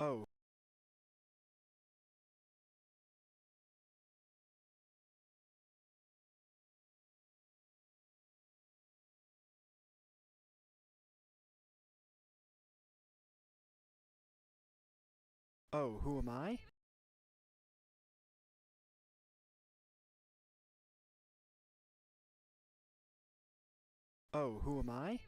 Oh. Oh, who am I? Oh, who am I?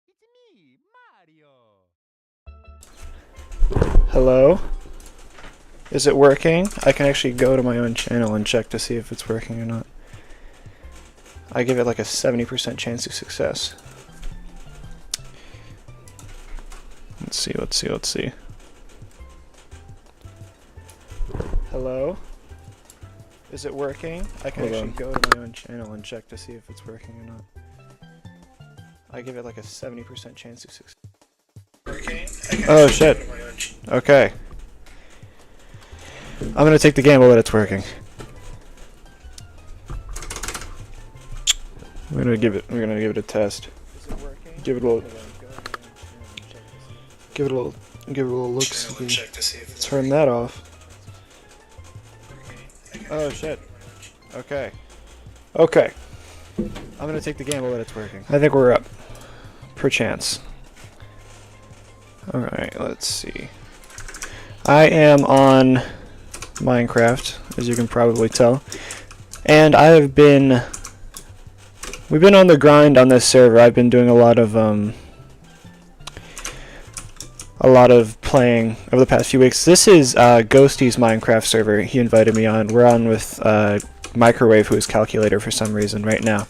It's me, Mario! Hello? Is it working? I can actually go to my own channel and check to see if it's working or not. I give it like a 70% chance of success. Let's see. Hello? Is it working? I can actually go to my own channel and check to see if it's working or not. I give it like a 70% chance of success. Oh shit. Okay. I'm gonna take the gamble that it's working. We're gonna give it a test. Give it a little look. Turn that off. Oh shit. Okay. Okay. I'm gonna take the gamble that it's working. I think we're up. Perchance. Alright, let's see. I am on Minecraft, as you can probably tell. And we've been on the grind on this server. I've been doing a lot of playing over the past few weeks. This is Ghosty's Minecraft server. He invited me on. We're on with Microwave, who is Calculator for some reason right now.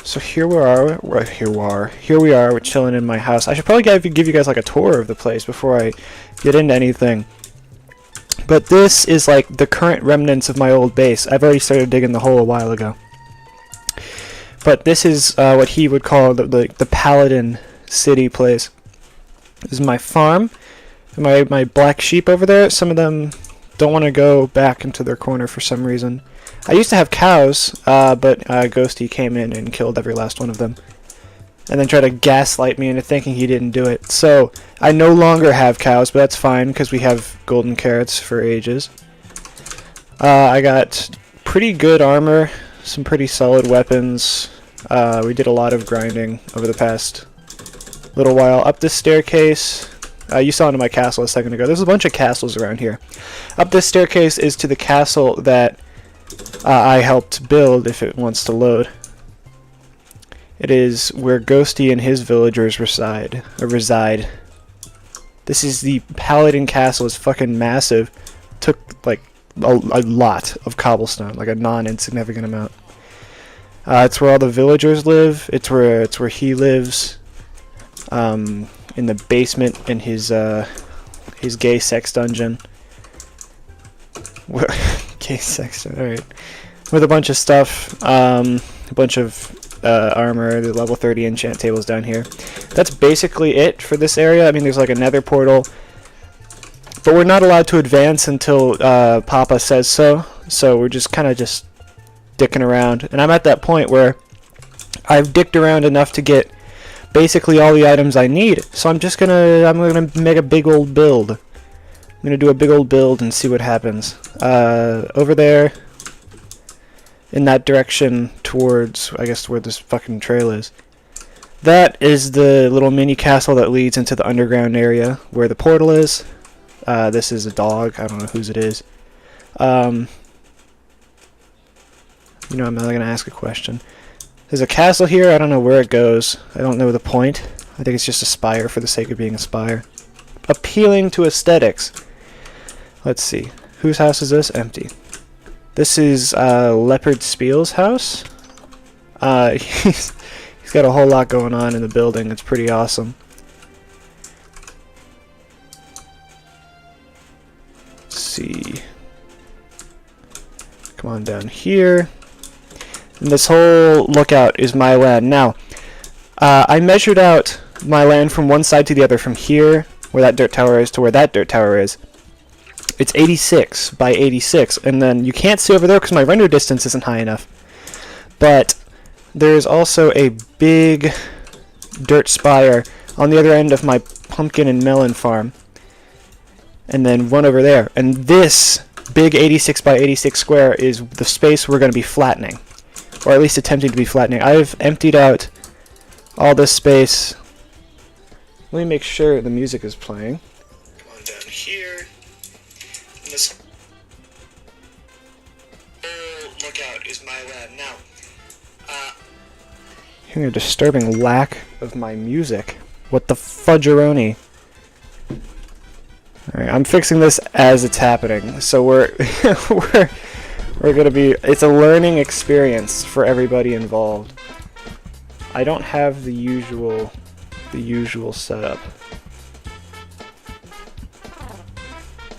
So here we are. We're chilling in my house. I should probably give you guys like a tour of the place before I get into anything. But this is like the current remnants of my old base. I've already started digging the hole a while ago. But this is what he would call the Paladin City place. This is my farm. My black sheep over there. Some of them don't want to go back into their corner for some reason. I used to have cows, but Ghosty came in and killed every last one of them. and then try to gaslight me into thinking he didn't do it. So I no longer have cows, but that's fine because we have golden carrots for ages. I got pretty good armor, some pretty solid weapons. We did a lot of grinding over the past little while. Up this staircase, you saw into my castle a second ago. There's a bunch of castles around here. Up this staircase is to the castle that I helped build, if it wants to load. It is where Ghosty and his villagers reside. This is the Paladin Castle. It's fucking massive. Took like a lot of cobblestone, like a non-insignificant amount. It's where all the villagers live. It's where he lives. In the basement in his gay sex dungeon. Gay sex dungeon. All right. With a bunch of stuff. A bunch of armor, the level 30 enchant tables down here. That's basically it for this area. I mean, there's like a nether portal, but we're not allowed to advance until Papa says so. So we're just kind of just dicking around, and I'm at that point where I've dicked around enough to get basically all the items I need. So I'm gonna make a big old build. I'm gonna do a big old build and see what happens. Over there, in that direction towards, I guess, where this fucking trail is. That is the little mini castle that leads into the underground area where the portal is. This is a dog. I don't know whose it is. You know, I'm not going to ask a question. There's a castle here. I don't know where it goes. I don't know the point. I think it's just a spire for the sake of being a spire. Appealing to aesthetics. Let's see. Whose house is this? Empty. This is Leopard Spiel's house. He's got a whole lot going on in the building. It's pretty awesome. Let's see. Come on down here. And this whole lookout is my land. Now, I measured out my land from one side to the other, from here, where that dirt tower is, to where that dirt tower is. It's 86 by 86, and then you can't see over there because my render distance isn't high enough. But there's also a big dirt spire on the other end of my pumpkin and melon farm. And then one over there. And this big 86 by 86 square is the space we're going to be flattening. Or at least attempting to be flattening. I've emptied out all this space. Let me make sure the music is playing. Come on down here. This whole lookout is my land now. Hearing a disturbing lack of my music. What the fudgeroni? Alright, I'm fixing this as it's happening. So we're gonna be, it's a learning experience for everybody involved. I don't have the usual setup.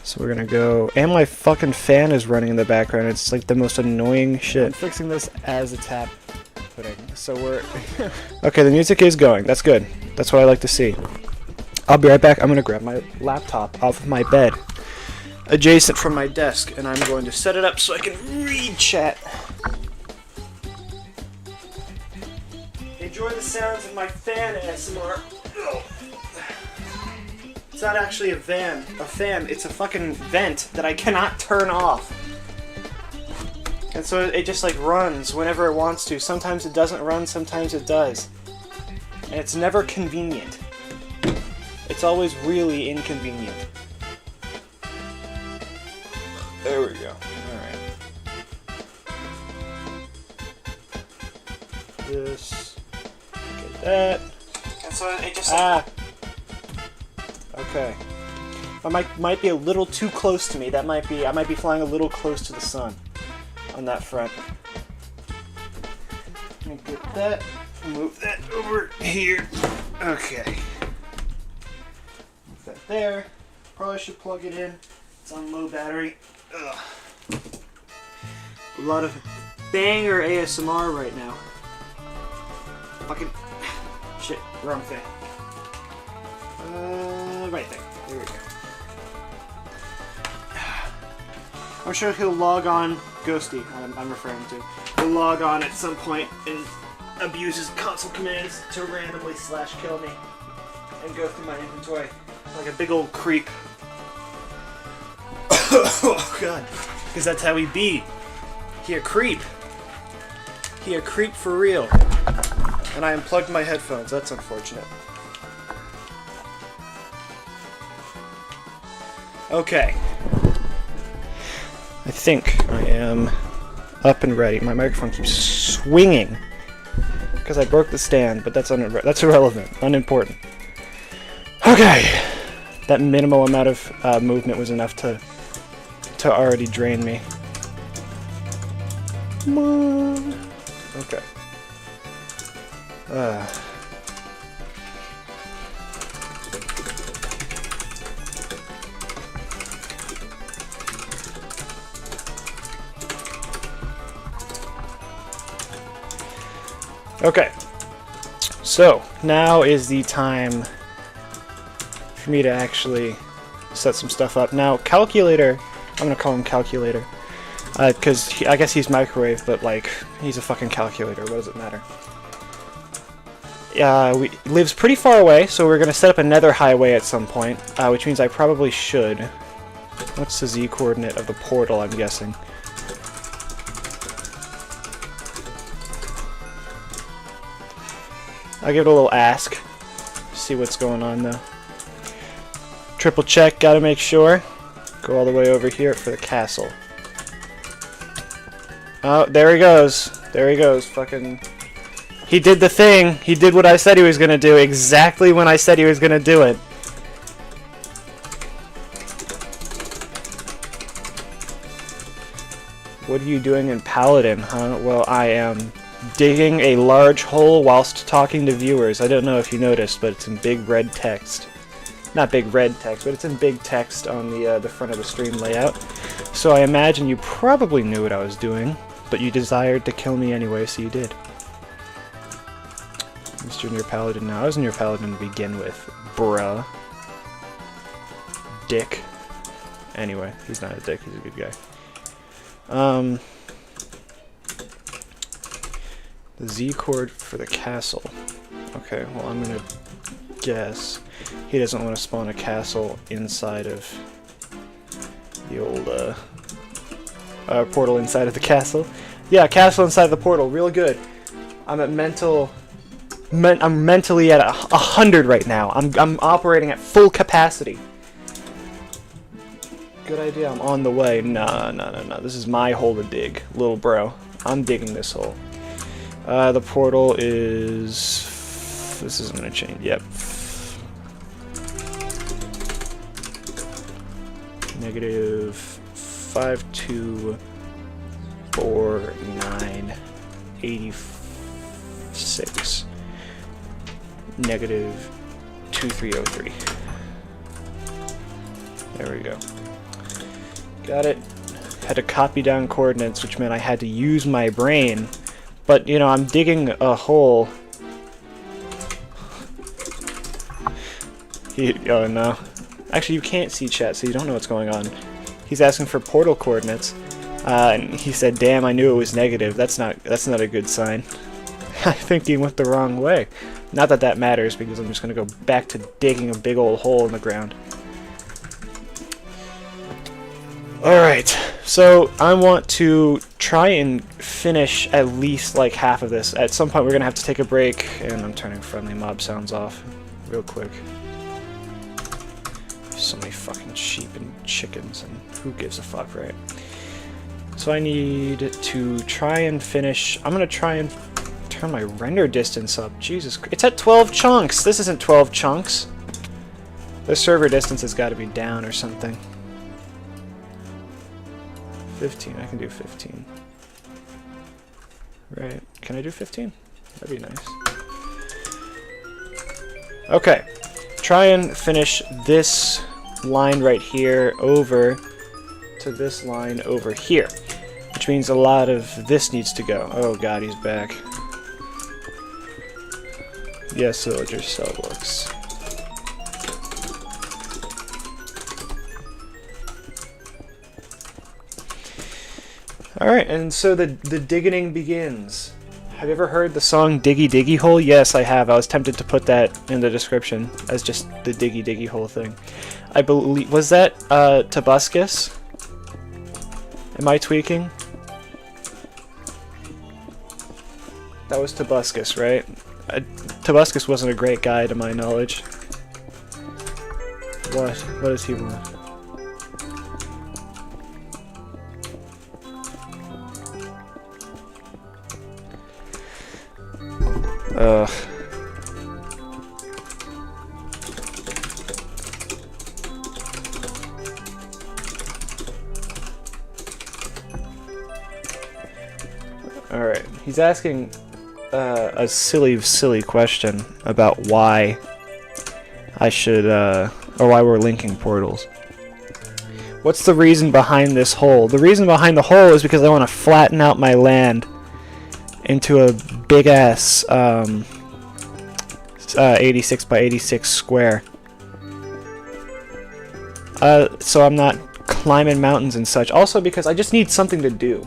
So we're gonna go, and my fucking fan is running in the background. It's like the most annoying shit. I'm fixing this as it's happening. So we're okay. The music is going. That's good. That's what I like to see. I'll be right back. I'm gonna grab my laptop off of my bed, adjacent from my desk, and I'm going to set it up so I can read chat. Enjoy the sounds of my fan ASMR. It's not actually a fan. It's a fucking vent that I cannot turn off. And so it just like runs whenever it wants to. Sometimes it doesn't run, sometimes it does. And it's never convenient. It's always really inconvenient. There we go. Alright. This. Get that. And so it just okay. I might be a little too close to me. I might be flying a little close to the sun on that front. Let me get that. Move that over here. Okay. Move that there. Probably should plug it in. It's on low battery. Ugh. A lot of banger ASMR right now. Fucking shit. Wrong thing. Right there. There we go. I'm sure he'll log on. Ghosty, I'm referring to. He'll log on at some point and abuses console commands to randomly slash kill me and go through my inventory like a big old creep. Oh god. Because that's how he be. He a creep. He a creep for real. And I unplugged my headphones. That's unfortunate. Okay. I think I am up and ready. My microphone keeps swinging because I broke the stand, but that's irrelevant, unimportant. Okay. That minimal amount of movement was enough to already drain me. Come on. Okay. Okay. So, now is the time for me to actually set some stuff up. Now, Calculator, I'm gonna call him Calculator. Because I guess he's microwave, but like, he's a fucking calculator. What does it matter? He lives pretty far away, so we're going to set up another highway at some point, which means I probably should. What's the Z coordinate of the portal, I'm guessing? I'll give it a little ask. See what's going on, though. Triple check, gotta make sure. Go all the way over here for the castle. Oh, there he goes. There he goes. Fucking... He did the thing. He did what I said he was gonna do. Exactly when I said he was gonna do it. What are you doing in Paladin, huh? Well, I am digging a large hole whilst talking to viewers. I don't know if you noticed, but it's in big red text. Not big red text, but it's in big text on the front of the stream layout. So I imagine you probably knew what I was doing, but you desired to kill me anyway, so you did. Mr. Near Paladin now. I was Near Paladin to begin with. Bruh. Dick. Anyway, he's not a dick, he's a good guy. The Z chord for the castle. Okay, well I'm gonna guess he doesn't want to spawn a castle inside of the old portal inside of the castle. Yeah, castle inside the portal, real good. I'm at I'm mentally at 100 right now. I'm operating at full capacity. Good idea, I'm on the way. No. This is my hole to dig, little bro. I'm digging this hole. The portal is... This isn't gonna change. Yep. Negative 524986. Negative 2303. There we go. Got it. Had to copy down coordinates, which meant I had to use my brain. But, you know, I'm digging a hole. Oh, no. Actually, you can't see chat, so you don't know what's going on. He's asking for portal coordinates. And he said, damn, I knew it was negative. That's not a good sign. I think he went the wrong way. Not that that matters, because I'm just going to go back to digging a big old hole in the ground. Alright, so I want to try and finish at least like half of this. At some point we're going to have to take a break, and I'm turning friendly mob sounds off real quick. So many fucking sheep and chickens, and who gives a fuck, right? So I need to try and finish... I'm going to try and turn my render distance up. Jesus Christ. It's at 12 chunks! This isn't 12 chunks! The server distance has got to be down or something. 15, I can do 15. Right, can I do 15? That'd be nice. Okay, try and finish this line right here over to this line over here. Which means a lot of this needs to go. Oh god, he's back. Yes, soldier, so it looks. Alright, and so the digging begins. Have you ever heard the song Diggy Diggy Hole? Yes, I have. I was tempted to put that in the description as just the Diggy Diggy Hole thing. I believe... Was that, Tobuscus? Am I tweaking? That was Tobuscus, right? Tobuscus wasn't a great guy to my knowledge. What? What does he want? Ugh. Alright, he's asking a silly question about why I should, or why we're linking portals. What's the reason behind this hole? The reason behind the hole is because I want to flatten out my land into a big ass 86 by 86 square. So I'm not climbing mountains and such. Also because I just need something to do.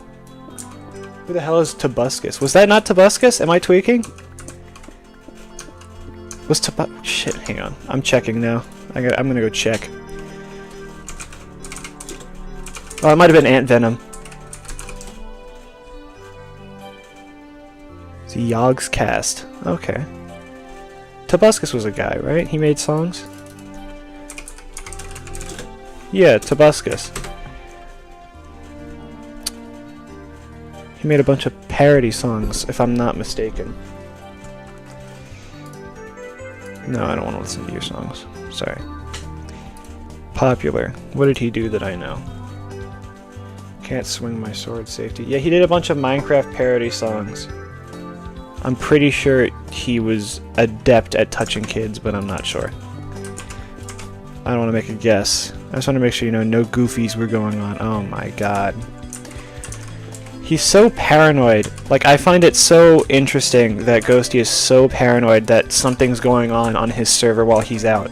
Who the hell is Tobuscus? Was that not Tobuscus? Am I tweaking? Was shit, hang on. I'm checking now. I'm gonna go check. Oh, it might have been Ant Venom. It's Yogg's Cast. Okay. Tobuscus was a guy, right? He made songs? Yeah, Tobuscus. He made a bunch of parody songs, if I'm not mistaken. No, I don't want to listen to your songs. Sorry. Popular. What did he do that I know? Can't swing my sword safety. Yeah, he did a bunch of Minecraft parody songs. I'm pretty sure he was adept at touching kids, but I'm not sure. I don't want to make a guess. I just want to make sure, you know, no goofies were going on. Oh my god. He's so paranoid. Like, I find it so interesting that Ghosty is so paranoid that something's going on his server while he's out.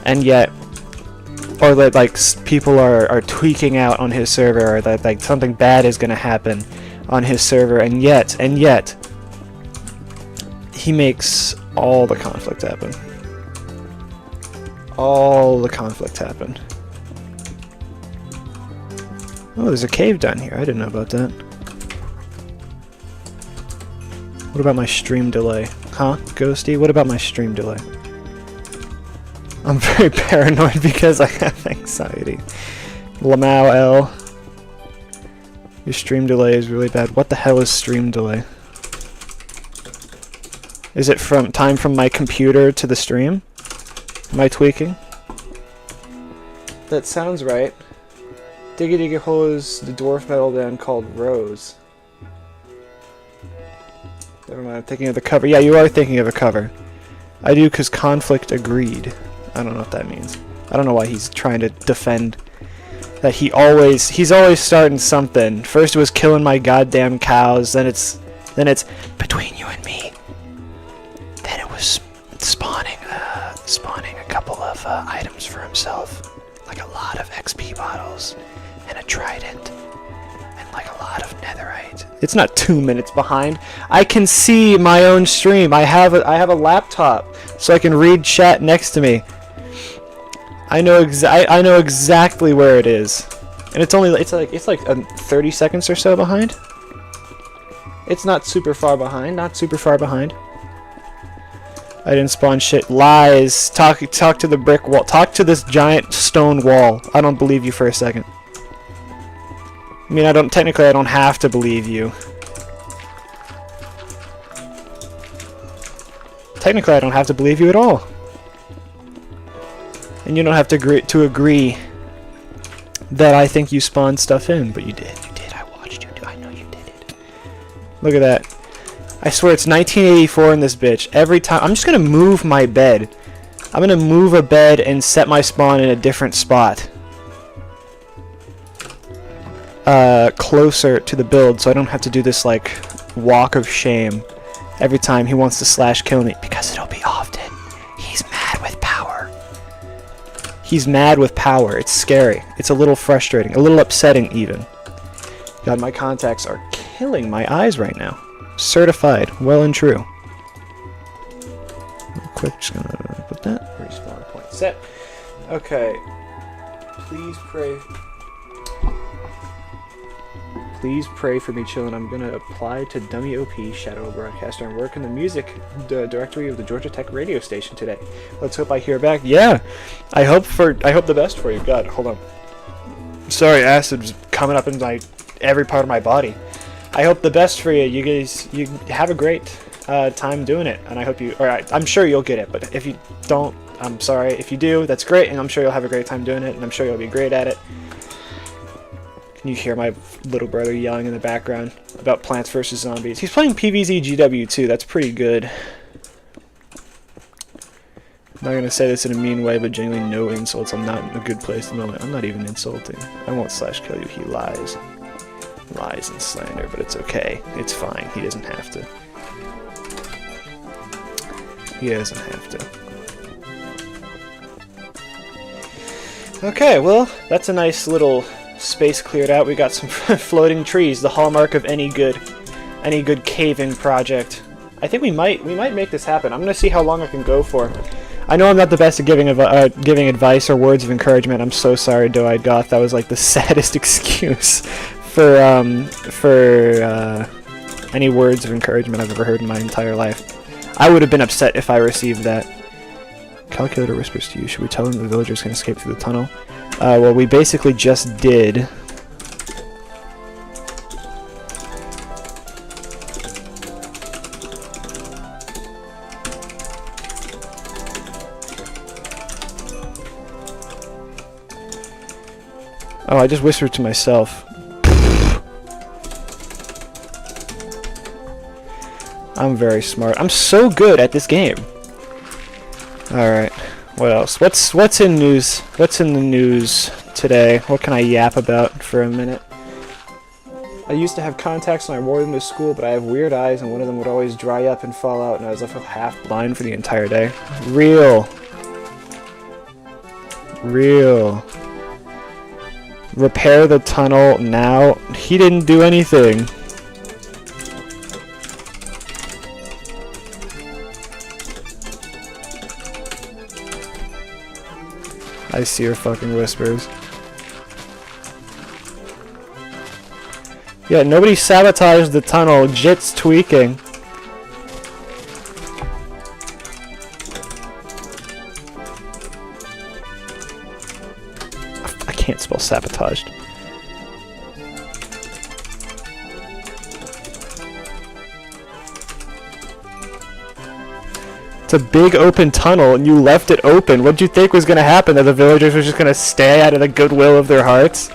And yet, or that, like, people are tweaking out on his server, or that, like, something bad is gonna happen on his server, and yet, he makes all the conflict happen. All the conflict happen. Oh, there's a cave down here. I didn't know about that. What about my stream delay? Huh, Ghosty? What about my stream delay? I'm very paranoid because I have anxiety. Lamau L. Your stream delay is really bad. What the hell is stream delay? Is it from time from my computer to the stream? Am I tweaking? That sounds right. Diggy Diggy Hole is the dwarf metal band called Rose. Never mind, I'm thinking of the cover. Yeah, you are thinking of a cover. I do, because Conflict agreed. I don't know what that means. I don't know why he's trying to defend that he's always starting something. First it was killing my goddamn cows, then it's between you and me. Then it was spawning a couple of items for himself. Like a lot of XP bottles, and a trident, and like a lot of netherite. It's not 2 minutes behind. I can see my own stream. I have a laptop, so I can read chat next to me. I know exactly where it is, and it's like 30 seconds or so behind. It's not super far behind. Not super far behind. I didn't spawn shit. Lies. Talk to the brick wall. Talk to this giant stone wall. I don't believe you for a second. I mean, technically I don't have to believe you. Technically I don't have to believe you at all. And you don't have to agree that I think you spawned stuff in, but you did. You did. I watched you do. I know you did it. Look at that. I swear it's 1984 in this bitch. Every time. I'm just going to move my bed. I'm going to move a bed and set my spawn in a different spot. Closer to the build, so I don't have to do this, like, walk of shame every time he wants to slash kill me. Because it'll be often. He's mad with power. He's mad with power. It's scary. It's a little frustrating. A little upsetting, even. God, my contacts are killing my eyes right now. Certified, well and true. Real quick, just gonna put that. Respawn point set. Okay. Please pray. Please pray for me, chillin'. I'm gonna apply to WOP Shadow Broadcaster and work in the music directory of the Georgia Tech radio station today. Let's hope I hear back. Yeah, I hope the best for you. God, hold on. Sorry, acid's coming up in every part of my body. I hope the best for you. You guys, you have a great time doing it, and I hope you. I'm sure you'll get it, but if you don't, I'm sorry. If you do, that's great, and I'm sure you'll have a great time doing it, and I'm sure you'll be great at it. Can you hear my little brother yelling in the background about Plants vs. Zombies? He's playing PvZ GW too. That's pretty good. I'm not going to say this in a mean way, but genuinely no insults. I'm not in a good place at the moment. I'm not even insulting. I won't slash kill you. He lies. Lies and slander, but it's okay. It's fine. He doesn't have to. He doesn't have to. Okay, well, that's a nice little space cleared out. We got some floating trees, the hallmark of any good cave-in project. I think we might make this happen. I'm gonna see how long I can go for. I know I'm not the best at giving advice or words of encouragement. I'm so sorry, Doe-Eyed Goth. That was like the saddest excuse for any words of encouragement I've ever heard in my entire life. I would have been upset if I received that. Calculator whispers to you. Should we tell them the villagers can escape through the tunnel? Well, we basically just did. Oh, I just whispered to myself. I'm very smart. I'm so good at this game. Alright. What else? What's in news? What's in the news today? What can I yap about for a minute? I used to have contacts when I wore them to school, but I have weird eyes and one of them would always dry up and fall out and I was left with half blind for the entire day. Real. Repair the tunnel now. He didn't do anything. I see your fucking whispers. Yeah, nobody sabotaged the tunnel. Jit's tweaking. I can't spell sabotaged. It's a big open tunnel and you left it open. What'd you think was gonna happen? That the villagers were just gonna stay out of the goodwill of their hearts?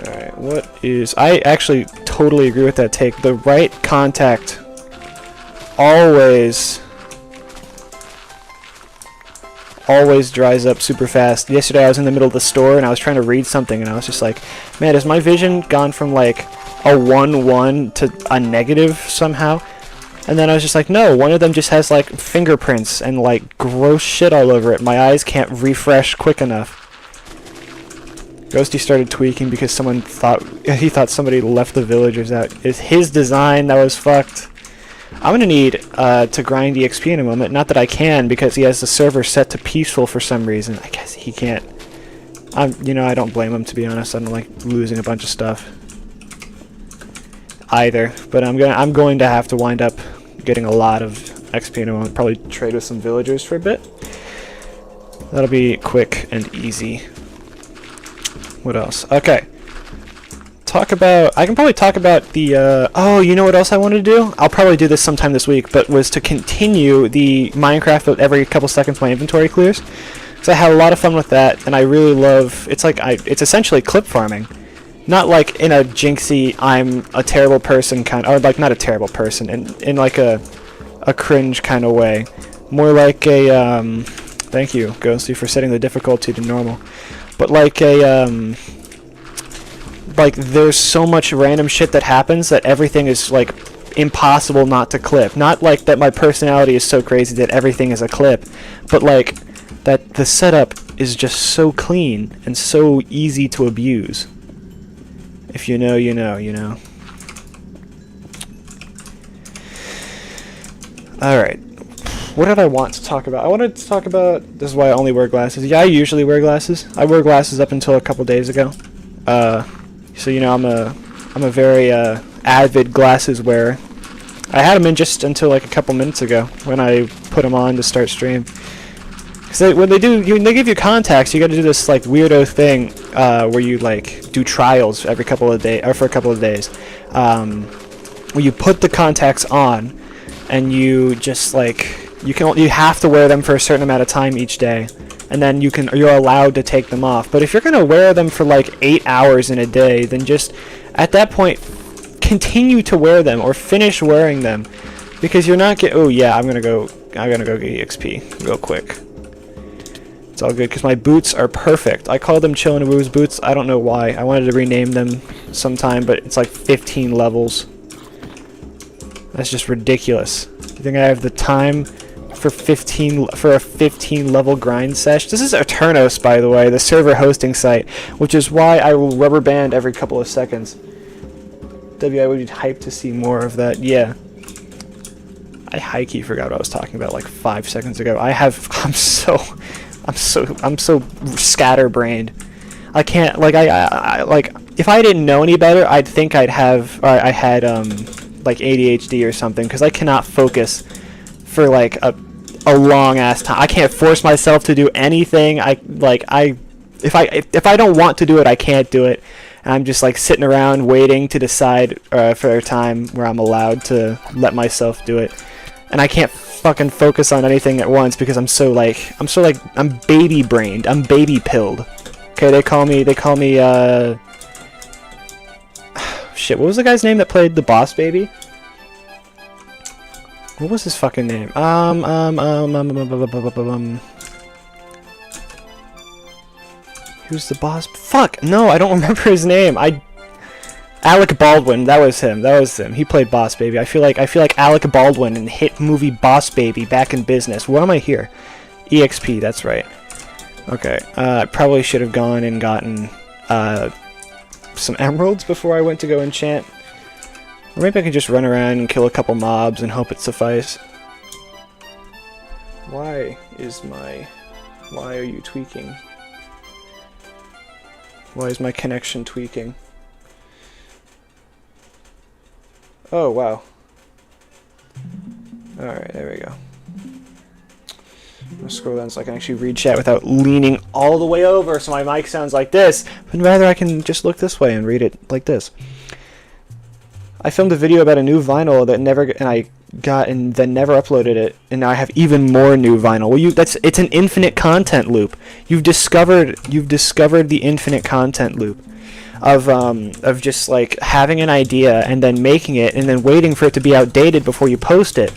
Alright, what is... I actually totally agree with that take. The right contact always dries up super fast. Yesterday I was in the middle of the store and I was trying to read something and I was just like, man, has my vision gone from like a 1-1 to a negative somehow? And then I was just like, no, one of them just has like fingerprints and like gross shit all over it. My eyes can't refresh quick enough. Ghosty started tweaking because someone thought somebody left the villagers out. It's his design that was fucked. I'm gonna need to grind EXP in a moment. Not that I can, because he has the server set to peaceful for some reason. I guess he can't. I don't blame him, to be honest. I don't like losing a bunch of stuff either. But I'm going to have to wind up getting a lot of XP in a moment. Probably trade with some villagers for a bit. That'll be quick and easy. What else? Okay. I can probably talk about the, oh, you know what else I wanted to do? I'll probably do this sometime this week, but was to continue the Minecraft that every couple seconds my inventory clears. So I had a lot of fun with that, and I really love, it's essentially clip farming. Not like in a jinxy, I'm a terrible person kind, or like not a terrible person, in like a cringe kind of way. More like a, thank you, Ghosty, for setting the difficulty to normal. But like a, like there's so much random shit that happens that everything is like impossible not to clip. Not like that my personality is so crazy that everything is a clip, but like that the setup is just so clean and so easy to abuse. If you know, you know, you know. Alright. What did I want to talk about? I wanted to talk about... This is why I only wear glasses. Yeah, I usually wear glasses. I wore glasses up until a couple days ago. So, you know, I'm a very avid glasses wearer. I had them in just until like a couple minutes ago when I put them on to start stream. Because when they give you contacts, you got to do this like weirdo thing where you like do trials every couple of days, or for a couple of days, where you put the contacts on, and you just like you have to wear them for a certain amount of time each day, and then you're allowed to take them off. But if you're gonna wear them for like 8 hours in a day, then just at that point continue to wear them or finish wearing them, because you're not oh yeah, I'm gonna go get EXP real quick. It's all good because my boots are perfect. I call them Chillin' and Woo's boots. I don't know why. I wanted to rename them sometime, but it's like 15 levels. That's just ridiculous. You think I have the time for a 15 level grind sesh? This is Eternos, by the way, the server hosting site, which is why I will rubber band every couple of seconds. I would be hyped to see more of that. Yeah. I high-key forgot what I was talking about like 5 seconds ago. I'm so scatterbrained. I can't like I like if I didn't know any better, I'd think I had like ADHD or something, because I cannot focus for like a long ass time. I can't force myself to do anything. If I don't want to do it, I can't do it. And I'm just like sitting around waiting to decide for a time where I'm allowed to let myself do it. And I can't fucking focus on anything at once because I'm baby brained. I'm baby pilled. Okay, they call me shit, what was the guy's name that played the Boss Baby? What was his fucking name? Who's the boss? Fuck! No, I don't remember his name. Alec Baldwin. That was him. He played Boss Baby. I feel like Alec Baldwin in the hit movie Boss Baby back in business. Why am I here? EXP. That's right. Okay. I probably should have gone and gotten some emeralds before I went to go enchant. Or maybe I can just run around and kill a couple mobs and hope it suffice. Why are you tweaking? Why is my connection tweaking? Oh, wow. Alright, there we go. I'm gonna scroll down so I can actually read chat without leaning all the way over so my mic sounds like this, but rather I can just look this way and read it like this. I filmed a video about a new vinyl that then never uploaded it, and now I have even more new vinyl. Well, it's an infinite content loop. You've discovered the infinite content loop of just like having an idea and then making it and then waiting for it to be outdated before you post it.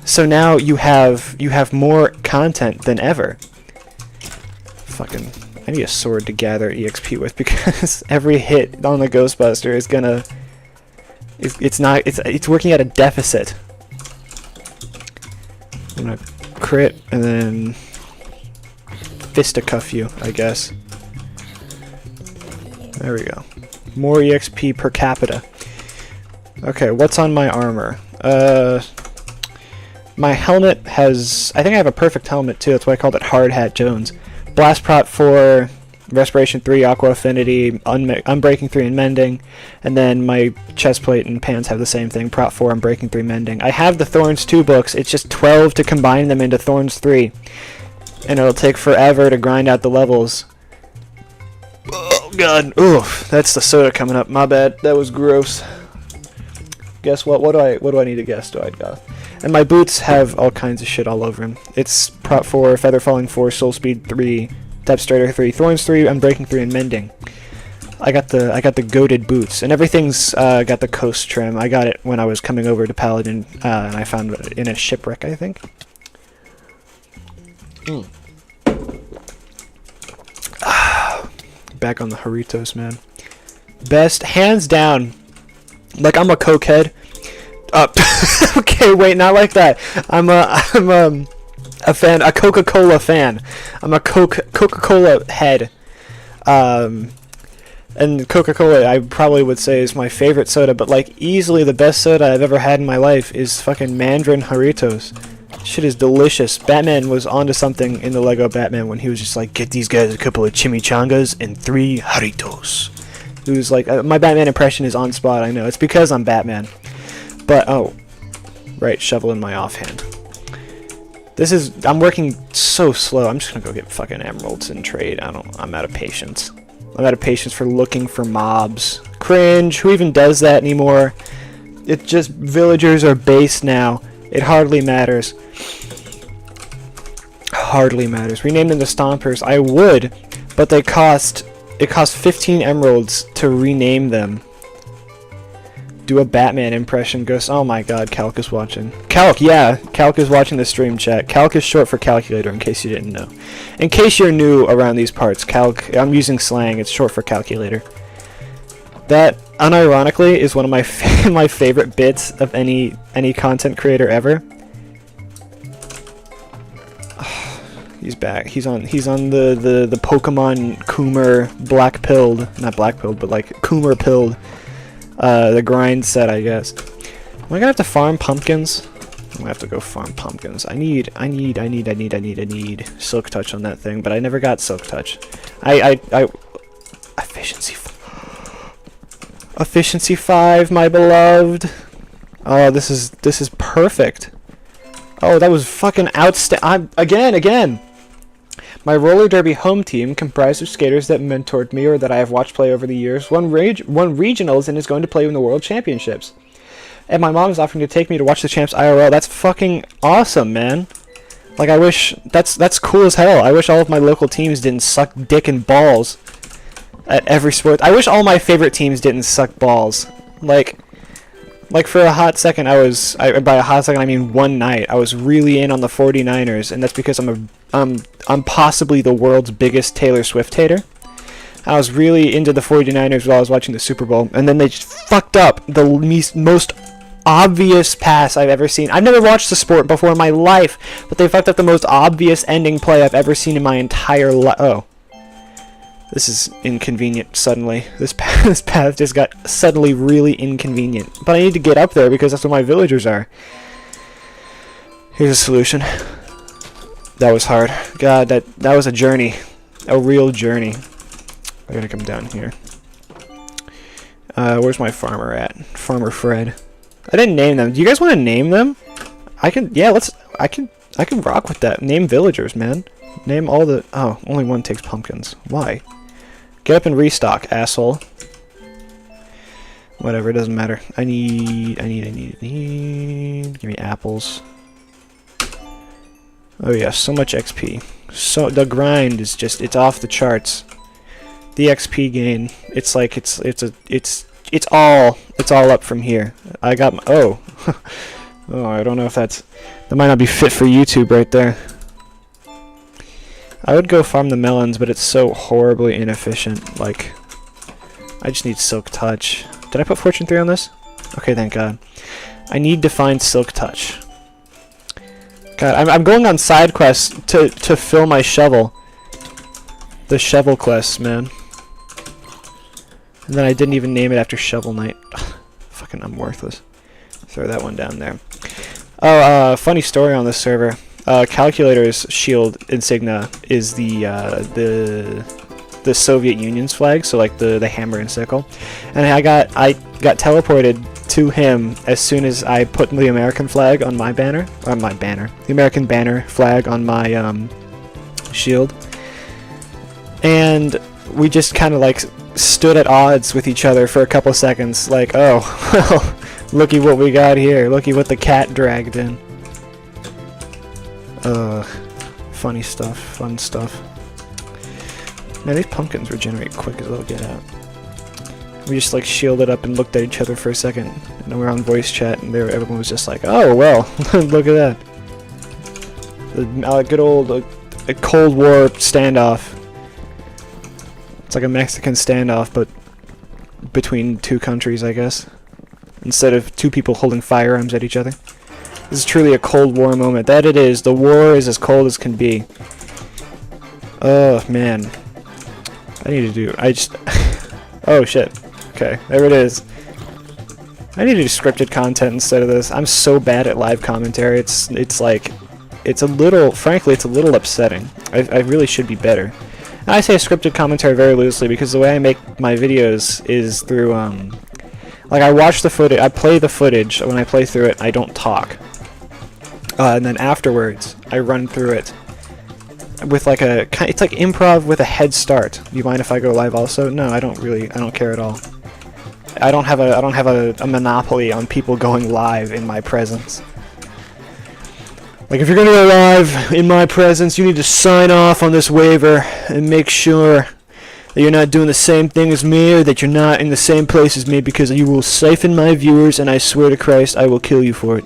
So now you have more content than ever. Fucking, I need a sword to gather EXP with, because every hit on the Ghostbuster is gonna. It's working at a deficit. I'm gonna crit and then fisticuff you, I guess. There we go. More EXP per capita. Okay, what's on my armor? My helmet has... I think I have a perfect helmet too, that's why I called it Hard Hat Jones. Blast Prot 4, Respiration 3, Aqua Affinity, Unbreaking 3, and Mending. And then my chest plate and pants have the same thing, Prot 4, Unbreaking 3, Mending. I have the Thorns 2 books, it's just 12 to combine them into Thorns 3. And it'll take forever to grind out the levels. Oh god, oof, that's the soda coming up, my bad, that was gross. Guess what, what do I need to guess, do I go? And my boots have all kinds of shit all over them. It's Prot 4, Feather Falling 4, Soul Speed 3, Depth Strider 3, Thorns 3, Unbreaking 3, and Mending. I got the goated boots, and everything's got the coast trim. I got it when I was coming over to Paladin, and I found it in a shipwreck, I think. Back on the Haritos, man. Best, hands down. Like, I'm a cokehead. Okay, wait, not like that. I'm a fan, a Coca-Cola fan. I'm a Coca-Cola head. And Coca-Cola, I probably would say, is my favorite soda, but like easily the best soda I've ever had in my life is fucking Mandarin Jarritos. Shit is delicious. Batman was onto something in the Lego Batman when he was just like, get these guys a couple of chimichangas and 3 Jarritos. It was like, my Batman impression is on spot, I know. It's because I'm Batman. But, oh, right, shovel in my offhand. I'm working so slow. I'm just gonna go get fucking emeralds and trade. I'm out of patience. I'm out of patience for looking for mobs. Cringe, who even does that anymore? It's just, villagers are base now. It hardly matters. Hardly matters. Rename them to Stompers. I would, but it cost 15 emeralds to rename them. Do a Batman impression, Ghost. Oh my god, Calc is watching. Calc, yeah, Calc is watching the stream chat. Calc is short for calculator, in case you didn't know. In case you're new around these parts, Calc, I'm using slang, it's short for calculator. That, unironically, is one of my my favorite bits of any content creator ever. He's back. He's on the Pokemon Coomer Black Pilled, not Black Pilled, but like Coomer Pilled. The grind set, I guess. Am I gonna have to farm pumpkins? I'm gonna have to go farm pumpkins. I need Silk Touch on that thing, but I never got Silk Touch. Efficiency 5, my beloved. Oh, this is perfect. Oh, that was fucking outstanding. Again. My roller derby home team, comprised of skaters that mentored me or that I have watched play over the years, won regionals and is going to play in the World Championships. And my mom is offering to take me to watch the champs IRL. That's fucking awesome, man. Like, I wish... That's cool as hell. I wish all of my local teams didn't suck dick and balls at every sport. I wish all my favorite teams didn't suck balls. Like for a hot second, by a hot second I mean one night, I was really in on the 49ers, and that's because I'm possibly the world's biggest Taylor Swift hater. I was really into the 49ers while I was watching the Super Bowl, and then they just fucked up the most obvious pass I've ever seen. I've never watched the sport before in my life, but they fucked up the most obvious ending play I've ever seen in my entire life. Oh. This is inconvenient suddenly. This path just got suddenly really inconvenient. But I need to get up there because that's where my villagers are. Here's a solution. That was hard. God, that was a journey. A real journey. I gotta come down here. Where's my farmer at? Farmer Fred. I didn't name them. Do you guys want to name them? I can rock with that. Name villagers, man. Name all the... Oh, only one takes pumpkins. Why? Get up and restock, asshole. Whatever, it doesn't matter. I need... Give me apples. Oh yeah, so much XP. So, the grind is just... It's off the charts. The XP gain. It's like, it's all up from here. I got my... Oh. Oh, I don't know if that might not be fit for YouTube right there. I would go farm the melons, but it's so horribly inefficient. Like, I just need Silk Touch. Did I put Fortune 3 on this? Okay, thank God. I need to find Silk Touch. God, I'm going on side quests to fill my shovel. The shovel quests, man. And then I didn't even name it after Shovel Knight. Fucking, I'm worthless. Throw that one down there. Oh, funny story on this server. Calculator's shield insignia is the Soviet Union's flag, so like the hammer and sickle. And I got teleported to him as soon as I put the American flag on my banner, the American banner flag on my shield. And we just kind of like stood at odds with each other for a couple seconds, like, oh, well, looky what we got here. Looky what the cat dragged in. Funny stuff, fun stuff. Man, these pumpkins regenerate quick as they'll get out. We just like shielded up and looked at each other for a second, and then we were on voice chat, and everyone was just like, "Oh well, look at that." The good old Cold War standoff. It's like a Mexican standoff, but between two countries, I guess. instead of two people holding firearms at each other. This is truly a Cold War moment. That it is. The war is as cold as can be. Oh, man. I just... oh, shit. Okay, there it is. I need to do scripted content instead of this. I'm so bad at live commentary. It's like... It's a little... Frankly, it's a little upsetting. I really should be better. And I say scripted commentary very loosely because the way I make my videos is through, like, I watch the footage... I play the footage. When I play through it, I don't talk. And then afterwards, I run through it with like a... It's like improv with a head start. Do you mind if I go live also? No, I don't care at all. I don't have a monopoly on people going live in my presence. Like, if you're gonna go live in my presence, you need to sign off on this waiver and make sure that you're not doing the same thing as me or that you're not in the same place as me, because you will siphon my viewers and I swear to Christ I will kill you for it.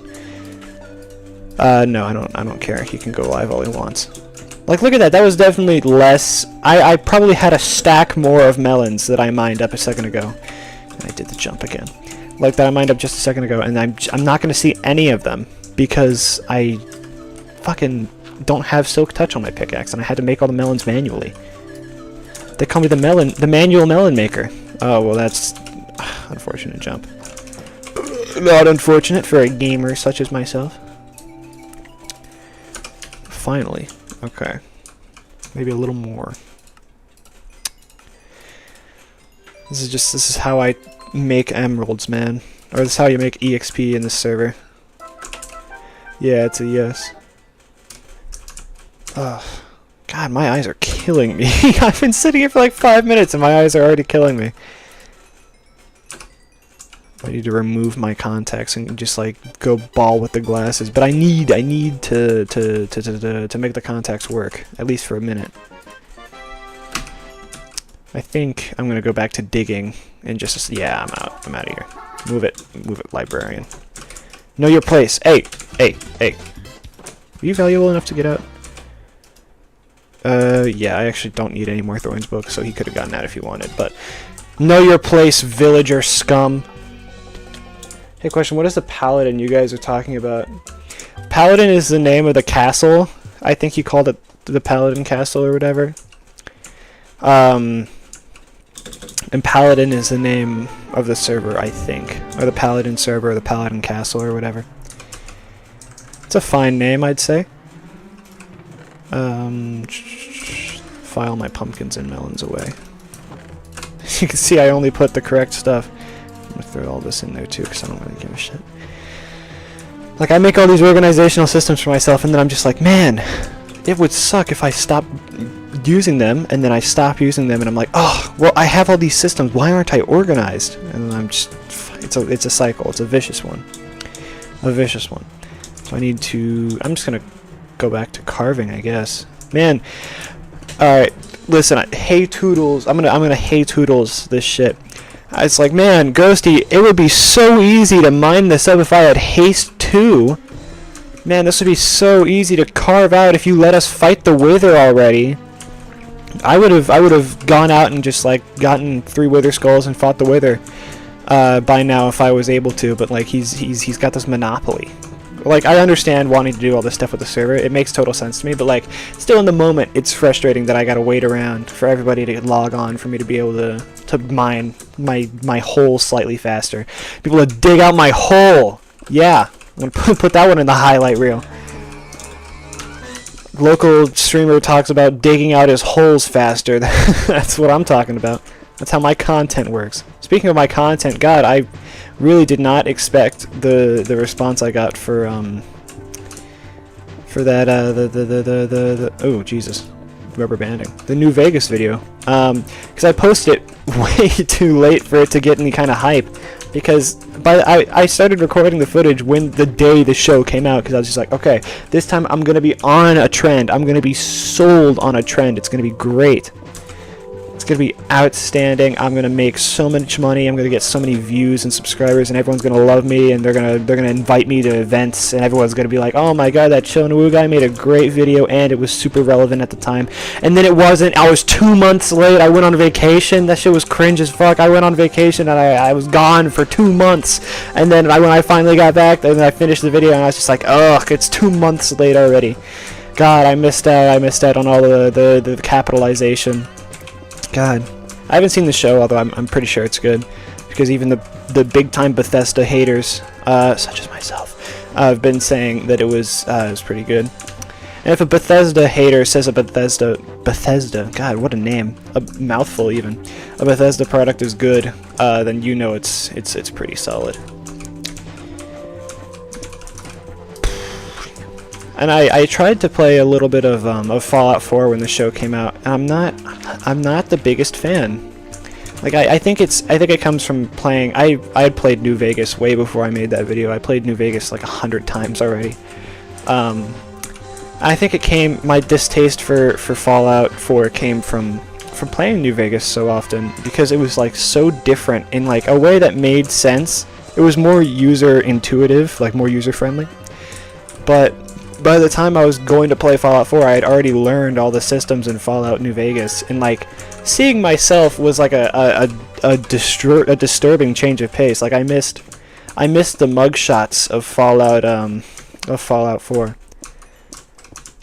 No, I don't care. He can go live all he wants. Like, look at that. That was definitely less. I probably had a stack more of melons that I mined up a second ago. And I did the jump again. Like that I mined up just a second ago, and I'm not going to see any of them because I fucking don't have Silk Touch on my pickaxe, and I had to make all the melons manually. They call me the manual melon maker. Oh, well, that's unfortunate jump. Not unfortunate for a gamer such as myself. Finally. Okay. Maybe a little more. This is how I make emeralds, man. Or this is how you make EXP in this server. Yeah, it's a yes. Ugh. God, my eyes are killing me. I've been sitting here for like 5 minutes and my eyes are already killing me. I need to remove my contacts and just like go ball with the glasses. But I need to make the contacts work, at least for a minute. I think I'm gonna go back to digging and just yeah, I'm out of here. Move it, librarian. Know your place. Hey. Are you valuable enough to get out? Yeah, I actually don't need any more Thorns books, so he could have gotten out if he wanted. But know your place, villager scum. Hey, question, what is the paladin you guys are talking about? Paladin is the name of the castle. I think he called it the Paladin Castle or whatever. And Paladin is the name of the server, I think. Or the Paladin server, or the Paladin Castle, or whatever. It's a fine name, I'd say. File my pumpkins and melons away. You can see I only put the correct stuff. I'm gonna throw all this in there too, because I don't really give a shit. Like, I make all these organizational systems for myself, and then I'm just like, man, it would suck if I stopped using them, and then I stop using them, and I'm like, oh, well, I have all these systems, why aren't I organized? And then I'm just, it's a cycle, it's a vicious one. A vicious one. So I need to, I'm just gonna go back to carving, I guess. Man, alright, listen, hey Toodles, I'm gonna hey Toodles this shit. It's like, man, Ghosty, it would be so easy to mine this up if I had haste 2. Man, this would be so easy to carve out if you let us fight the Wither already. I would have gone out and just like gotten 3 Wither skulls and fought the Wither by now if I was able to, but like he's got this monopoly. Like, I understand wanting to do all this stuff with the server. It makes total sense to me, but like, still in the moment, it's frustrating that I gotta wait around for everybody to log on for me to be able to mine my hole slightly faster. People to dig out my hole! Yeah, I'm gonna put that one in the highlight reel. Local streamer talks about digging out his holes faster. That's what I'm talking about. That's how my content works. Speaking of my content, God, I really did not expect the response I got for that oh Jesus, rubber banding, the New Vegas video, because I posted it way too late for it to get any kind of hype, because I started recording the footage when the day the show came out, because I was just like, okay, this time I'm gonna be on a trend, I'm gonna be sold on a trend, it's gonna be great. It's gonna be outstanding. I'm gonna make so much money. I'm gonna get so many views and subscribers, and everyone's gonna love me, and they're gonna invite me to events, and everyone's gonna be like, oh my god, that Chillin' Woo guy made a great video, and it was super relevant at the time. And then it wasn't. I was 2 months late. I went on vacation. That shit was cringe as fuck. I went on vacation and I was gone for 2 months, and then when I finally got back, then I finished the video, and I was just like, ugh, it's 2 months late already. God, I missed out on all the capitalization. God, I haven't seen the show, although I'm pretty sure it's good, because even the big time Bethesda haters, such as myself, have been saying that it was pretty good. And if a Bethesda hater says a Bethesda, God, what a name, a mouthful even, a Bethesda product is good, then you know it's pretty solid. And I tried to play a little bit of Fallout 4 when the show came out. And I'm not the biggest fan. Like I think it comes from playing. I had played New Vegas way before I made that video. I played New Vegas like 100 times already. I think my distaste for Fallout 4 came from playing New Vegas so often, because it was like so different in like a way that made sense. It was more user intuitive, like more user friendly. But by the time I was going to play Fallout 4, I had already learned all the systems in Fallout New Vegas, and like seeing myself was like a disturbing change of pace. Like I missed the mugshots of Fallout 4.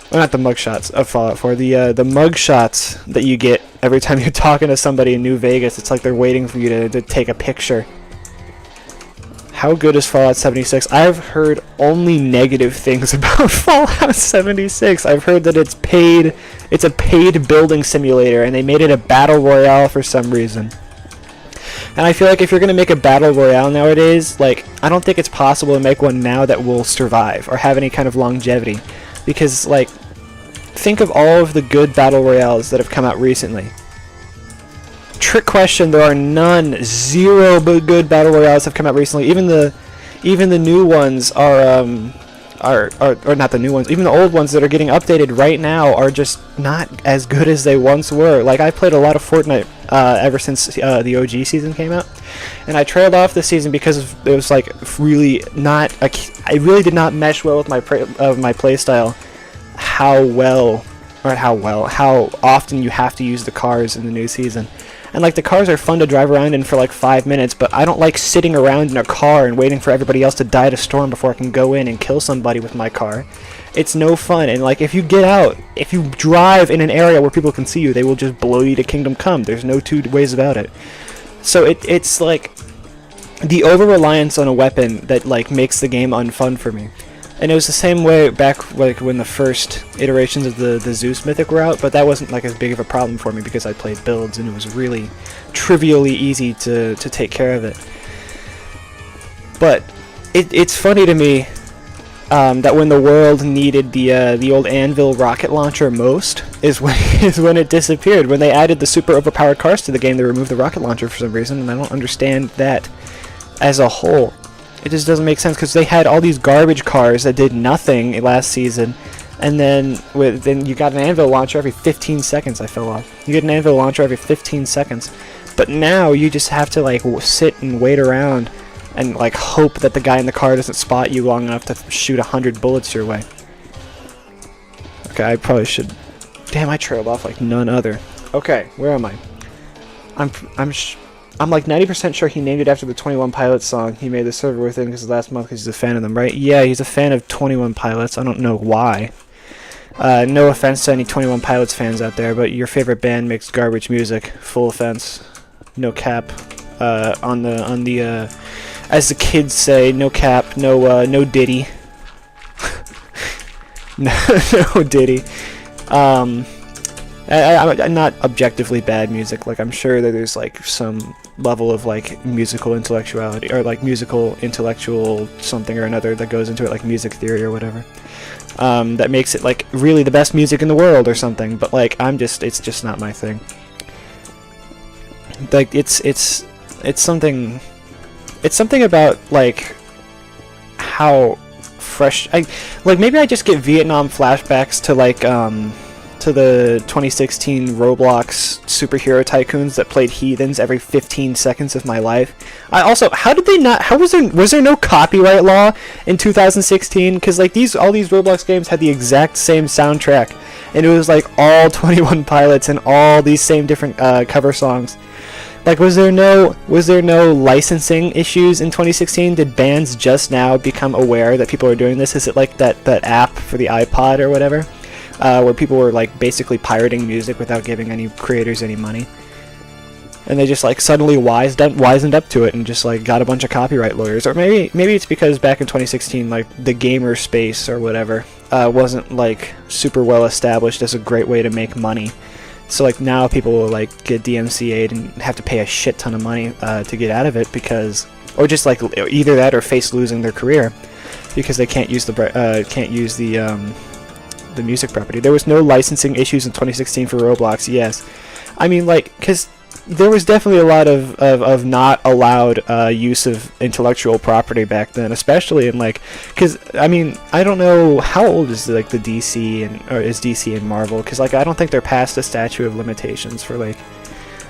Well, not the mugshots of Fallout 4. The mugshots that you get every time you're talking to somebody in New Vegas. It's like they're waiting for you to take a picture. How good is Fallout 76? I've heard only negative things about Fallout 76. I've heard that it's a paid building simulator, and they made it a battle royale for some reason. And I feel like if you're going to make a battle royale nowadays, like, I don't think it's possible to make one now that will survive or have any kind of longevity. Because, like, think of all of the good battle royales that have come out recently. Trick question, there are none. Zero good battle royales have come out recently. Even the new ones are not the new ones. Even the old ones that are getting updated right now are just not as good as they once were. Like, I played a lot of Fortnite ever since the OG season came out, and I trailed off this season because it was like really not. I really did not mesh well with my playstyle. How often you have to use the cars in the new season. And like, the cars are fun to drive around in for like 5 minutes, but I don't like sitting around in a car and waiting for everybody else to die to storm before I can go in and kill somebody with my car. It's no fun. And like, if you get out, if you drive in an area where people can see you, they will just blow you to Kingdom Come. There's no two ways about it. So it's like the over-reliance on a weapon that like makes the game unfun for me. And it was the same way back like when the first iterations of the Zeus Mythic were out, but that wasn't like as big of a problem for me because I played builds and it was really trivially easy to take care of it. But it's funny to me that when the world needed the old Anvil rocket launcher most is when it disappeared. When they added the super overpowered cars to the game, they removed the rocket launcher for some reason, and I don't understand that as a whole. It just doesn't make sense, because they had all these garbage cars that did nothing last season, and then you got an Anvil launcher every 15 seconds. I fell off. You get an Anvil launcher every 15 seconds, but now you just have to like sit and wait around and like hope that the guy in the car doesn't spot you long enough to shoot 100 bullets your way. Okay, I probably should. Damn, I trailed off like none other. Okay, where am I? I'm like 90% sure he named it after the 21 Pilots song he made the server within because last month because he's a fan of them, right? Yeah, he's a fan of 21 Pilots. I don't know why. No offense to any 21 Pilots fans out there, but your favorite band makes garbage music. Full offense. No cap. On the as the kids say, no cap, no Diddy. no Diddy. I'm not objectively bad music. Like, I'm sure that there's like some level of like musical intellectuality or like musical intellectual something or another that goes into it, like music theory or whatever, that makes it like really the best music in the world or something. But like, it's just not my thing. Like, it's something about like how fresh maybe I just get Vietnam flashbacks to like to the 2016 Roblox superhero tycoons that played heathens every 15 seconds of my life. I also, how did they not? How was there no copyright law in 2016? Because like all these Roblox games had the exact same soundtrack, and it was like all 21 Pilots and all these same different cover songs. Like, was there no licensing issues in 2016? Did bands just now become aware that people are doing this? Is it like that app for the iPod or whatever, where people were like basically pirating music without giving any creators any money? And they just like suddenly wisened up to it and just like got a bunch of copyright lawyers. Or maybe it's because back in 2016, like the gamer space or whatever wasn't like super well established as a great way to make money. So like now people will like get DMCA'd and have to pay a shit ton of money to get out of it, or just like either that or face losing their career because they can't use the music property. There was no licensing issues in 2016 for Roblox. Yes, I mean like because there was definitely a lot of not allowed use of intellectual property back then, especially in like, because I mean I don't know how old is like the DC and Marvel, because like I don't think they're past the statute of limitations for like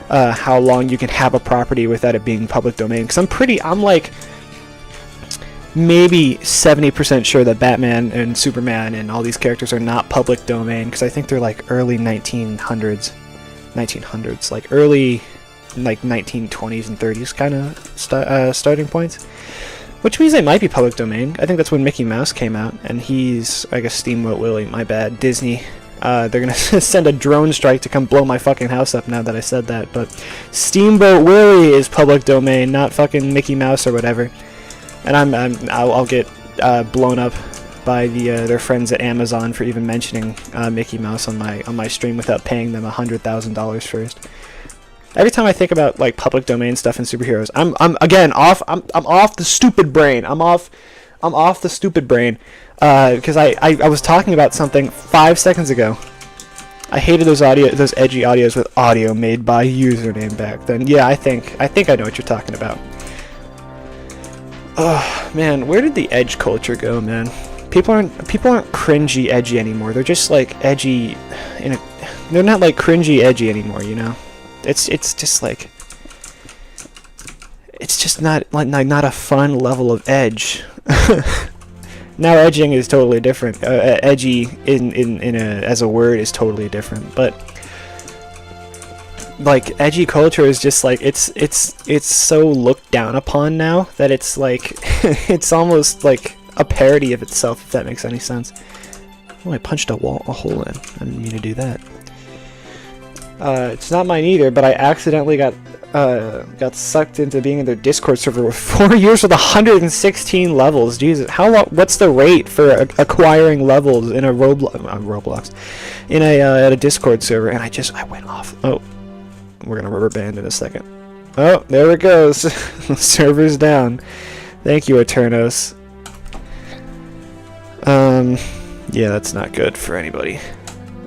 how long you can have a property without it being public domain. Because I'm like maybe 70% sure that Batman and Superman and all these characters are not public domain, because I think they're like early 1900s, like early like 1920s and 30s kind of starting points, which means they might be public domain. I think that's when Mickey Mouse came out, and he's, I guess, Steamboat Willie, my bad, Disney. They're gonna send a drone strike to come blow my fucking house up now that I said that, but Steamboat Willie is public domain, not fucking Mickey Mouse or whatever. And I'll get blown up by their friends at Amazon for even mentioning Mickey Mouse on my stream without paying them $100,000 first. Every time I think about like public domain stuff and superheroes, I'm off the stupid brain. I'm off the stupid brain because I was talking about something 5 seconds ago. I hated those edgy audios with audio made by username back then. Yeah, I think I know what you're talking about. Oh man, where did the edge culture go, man? People aren't cringy edgy anymore. They're just like edgy they're not like cringy edgy anymore, you know? It's just like it's just not a fun level of edge. Now edging is totally different. Edgy as a word is totally different, but like edgy culture is just like it's so looked down upon now that it's like it's almost like a parody of itself, if that makes any sense. Oh, I punched a hole in. I didn't mean to do that. It's not mine either, but I accidentally got sucked into being in their Discord server with 4 years with 116 levels. Jesus, what's the rate for acquiring levels in a Roblox in at a Discord server? And I went off. Oh, we're gonna rubber band in a second. Oh, there it goes. Server's down. Thank you, Eternos. Yeah, that's not good for anybody.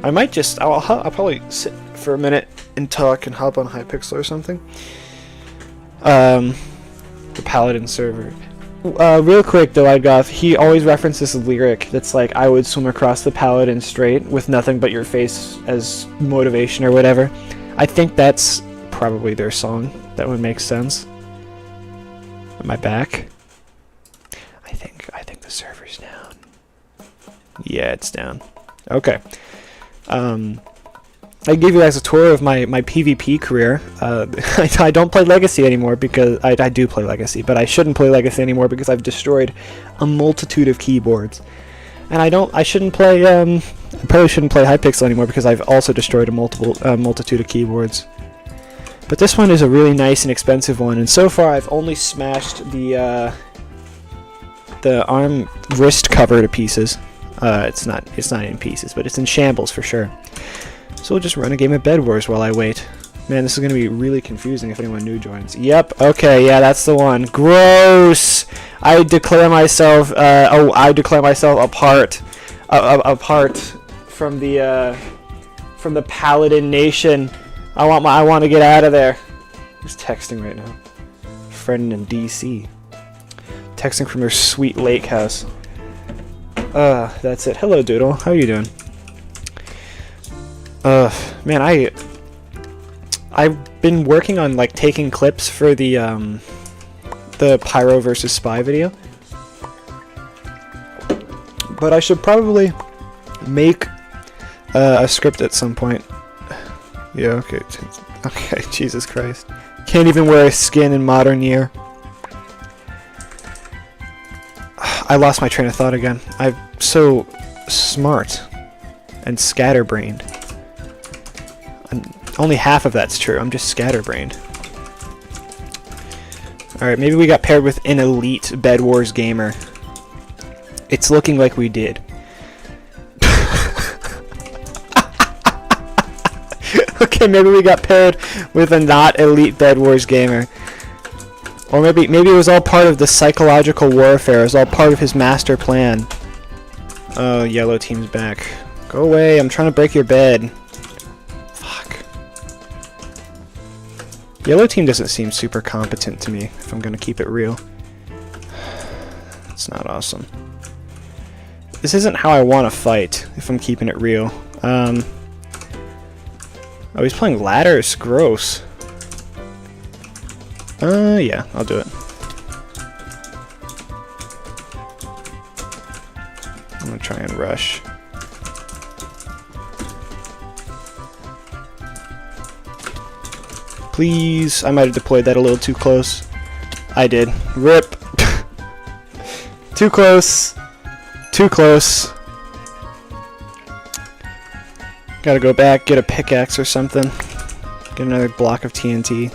I might just I'll probably sit for a minute and talk and hop on Hypixel or something. The Paladin server. Real quick though, he always references this lyric that's like, I would swim across the Paladin Strait with nothing but your face as motivation or whatever. I think that's probably their song. That would make sense. Am I back? I think the server's down. Yeah, it's down. Okay. I gave you guys a tour of my PvP career. I don't play Legacy anymore because I do play Legacy, but I shouldn't play Legacy anymore because I've destroyed a multitude of keyboards. And I probably shouldn't play Hypixel anymore because I've also destroyed a multitude of keyboards. But this one is a really nice and expensive one, and so far I've only smashed the arm wrist cover to pieces. It's not in pieces, but it's in shambles for sure. So we'll just run a game of Bed Wars while I wait. Man, this is going to be really confusing if anyone new joins. Yep, okay, yeah, that's the one. Gross! I declare myself apart from the Paladin Nation. I want to get out of there. Who's texting right now? Friend in DC. Texting from your sweet lake house. That's it. Hello, Doodle. How are you doing? Man, I've been working on like taking clips for the Pyro versus Spy video, but I should probably make a script at some point. Yeah, okay. Okay, Jesus Christ. Can't even wear a skin in modern year. I lost my train of thought again. I'm so smart and scatterbrained. Only half of that's true. I'm just scatterbrained. Alright, maybe we got paired with an elite Bed Wars gamer. It's looking like we did. Okay, maybe we got paired with a not elite Bed Wars gamer. Or maybe it was all part of the psychological warfare. It was all part of his master plan. Oh, yellow team's back. Go away, I'm trying to break your bed. Fuck. Yellow team doesn't seem super competent to me, if I'm gonna keep it real. It's not awesome. This isn't how I want to fight, if I'm keeping it real. Oh, he's playing ladders. Gross. Yeah, I'll do it. I'm gonna try and rush. Please, I might have deployed that a little too close. I did. RIP. Too close. Too close. Gotta go back, get a pickaxe or something. Get another block of TNT.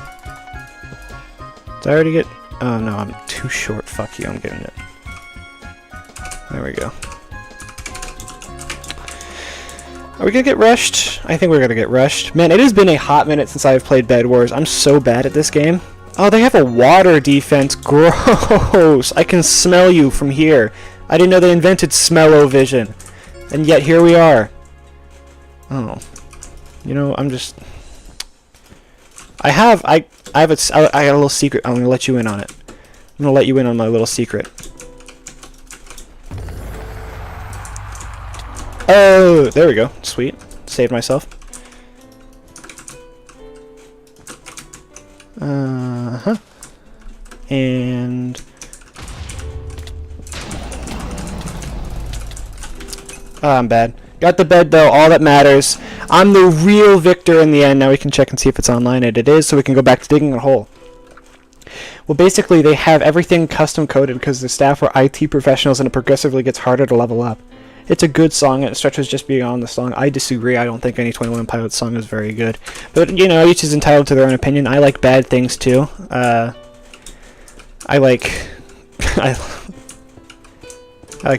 Did I already get... Oh no, I'm too short. Fuck you, I'm getting it. There we go. Are we gonna get rushed? I think we're gonna get rushed. Man, it has been a hot minute since I've played Bed Wars. I'm so bad at this game. Oh, they have a water defense. Gross! I can smell you from here. I didn't know they invented smell-o-vision. And yet here we are. Oh. You know, I'm just... I got a little secret. I'm gonna let you in on it. I'm gonna let you in on my little secret. Oh, there we go. Sweet. Saved myself. Uh-huh. And... Oh, I'm bad. Got the bed though, all that matters. I'm the real victor in the end. Now we can check and see if it's online, and it is, so we can go back to digging a hole. Well, basically, they have everything custom coded because the staff are IT professionals and it progressively gets harder to level up. It's a good song, and it stretches just beyond the song. I disagree. I don't think any 21 Pilots song is very good. But, you know, each is entitled to their own opinion. I like Bad Things, too. I like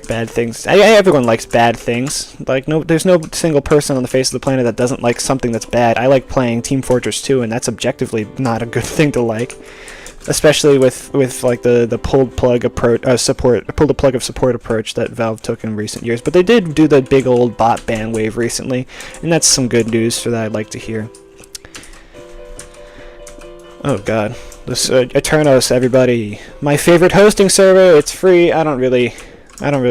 Bad Things. Everyone likes Bad Things. Like, no, there's no single person on the face of the planet that doesn't like something that's bad. I like playing Team Fortress 2, and that's objectively not a good thing to like. Especially with like the pulled plug approach, pull the plug of support approach that Valve took in recent years. But they did do the big old bot ban wave recently, and that's some good news for that. I'd like to hear. Oh God, this Eternos, everybody, my favorite hosting server. It's free. I don't really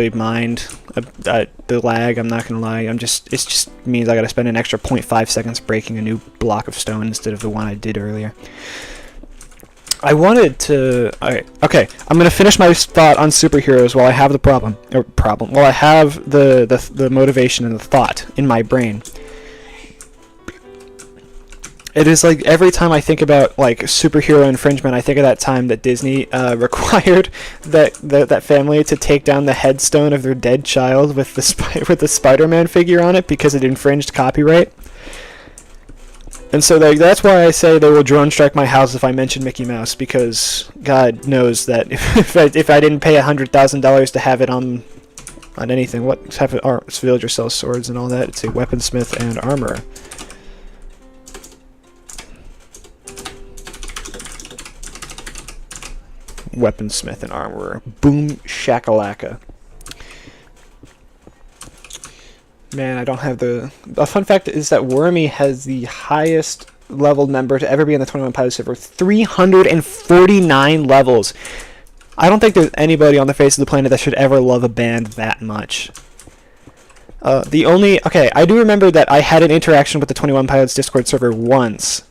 mind the lag. I'm not gonna lie. It just means I gotta spend an extra 0.5 seconds breaking a new block of stone instead of the one I did earlier. I wanted to... Okay, I'm going to finish my thought on superheroes while I have while I have the motivation and the thought in my brain. It is like every time I think about like superhero infringement, I think of that time that Disney required that family to take down the headstone of their dead child with the Spider-Man figure on it because it infringed copyright. And so that's why I say they will drone strike my house if I mention Mickey Mouse, because God knows that if I didn't pay $100,000 to have it on anything, Villager sells swords and all that. It's a weaponsmith and armorer. Weaponsmith and armorer. Boom shakalaka. Man, I don't have the fun fact is that Wormy has the highest leveled member to ever be on the 21 Pilots server. 349 levels. I don't think there's anybody on the face of the planet that should ever love a band that much. Okay, I do remember that I had an interaction with the 21 Pilots Discord server once.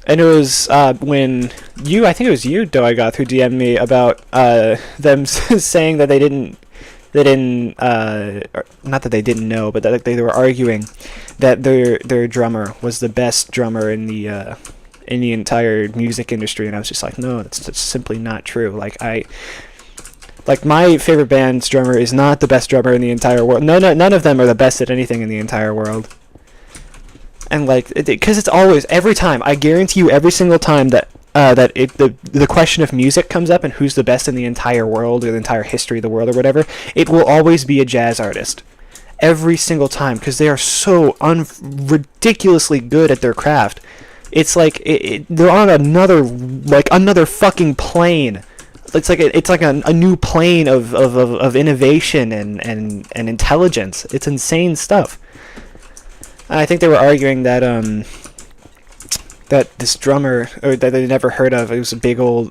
And it was when I think it was you, Doigoth, who DM'd me about them saying that not that they didn't know, but that they were arguing that their drummer was the best drummer in the entire music industry, and I was just like, no, that's simply not true. Like my favorite band's drummer is not the best drummer in the entire world. No, none of them are the best at anything in the entire world. And like, because it's always, every time, I guarantee you, every single time that the question of music comes up and who's the best in the entire world or the entire history of the world or whatever, it will always be a jazz artist. Every single time, because they are so ridiculously good at their craft. It's like they're on another fucking plane. It's like a new plane of innovation and intelligence. It's insane stuff. And I think they were arguing that that this drummer, or that they never heard of, it was a big oh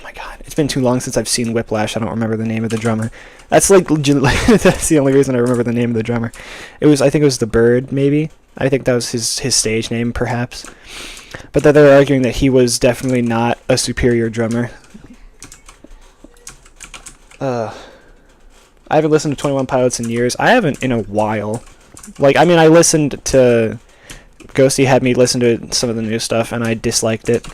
my god, it's been too long since I've seen Whiplash. I don't remember the name of the drummer. That's like that's the only reason I remember the name of the drummer. I think it was The Bird, maybe. I think that was his stage name, perhaps. But that they were arguing that he was definitely not a superior drummer. I haven't listened to 21 Pilots in years. I haven't in a while. Like, I mean, I listened to... Ghosty had me listen to some of the new stuff, and I disliked it.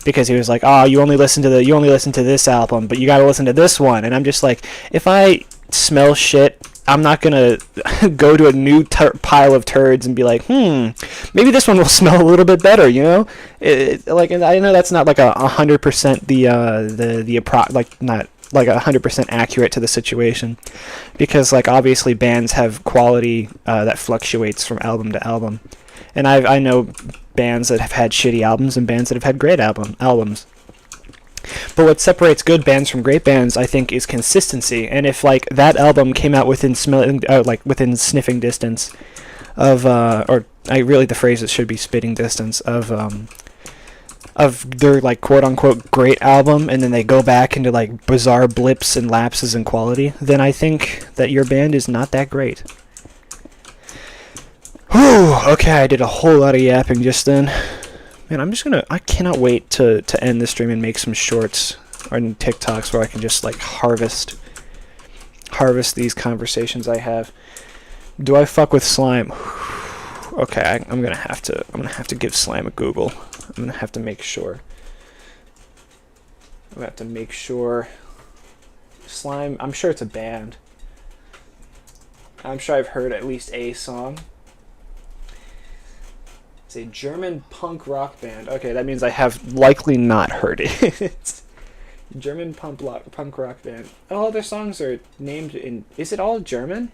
Because he was like, oh, you only listen to this album, but you gotta listen to this one. And I'm just like, if I smell shit, I'm not gonna go to a new pile of turds and be like, maybe this one will smell a little bit better, you know? Like, I know that's not like 100% not like 100% accurate to the situation, because like obviously bands have quality that fluctuates from album to album, and I know bands that have had shitty albums and bands that have had great albums. But what separates good bands from great bands, I think, is consistency. And if like that album came out within within sniffing distance of the phrase it should be spitting distance of their like quote unquote great album, and then they go back into like bizarre blips and lapses in quality, then I think that your band is not that great. Whew, okay, I did a whole lot of yapping just then. Man, I cannot wait to end this stream and make some shorts or TikToks where I can just like harvest these conversations I have. Do I fuck with Slime? Okay, I'm gonna have to give Slime a Google. I'm gonna have to make sure. I'm gonna have to make sure. Slime, I'm sure it's a band. I'm sure I've heard at least a song. It's a German punk rock band. Okay, that means I have likely not heard it. German punk rock band. All their songs are named in... Is it all German?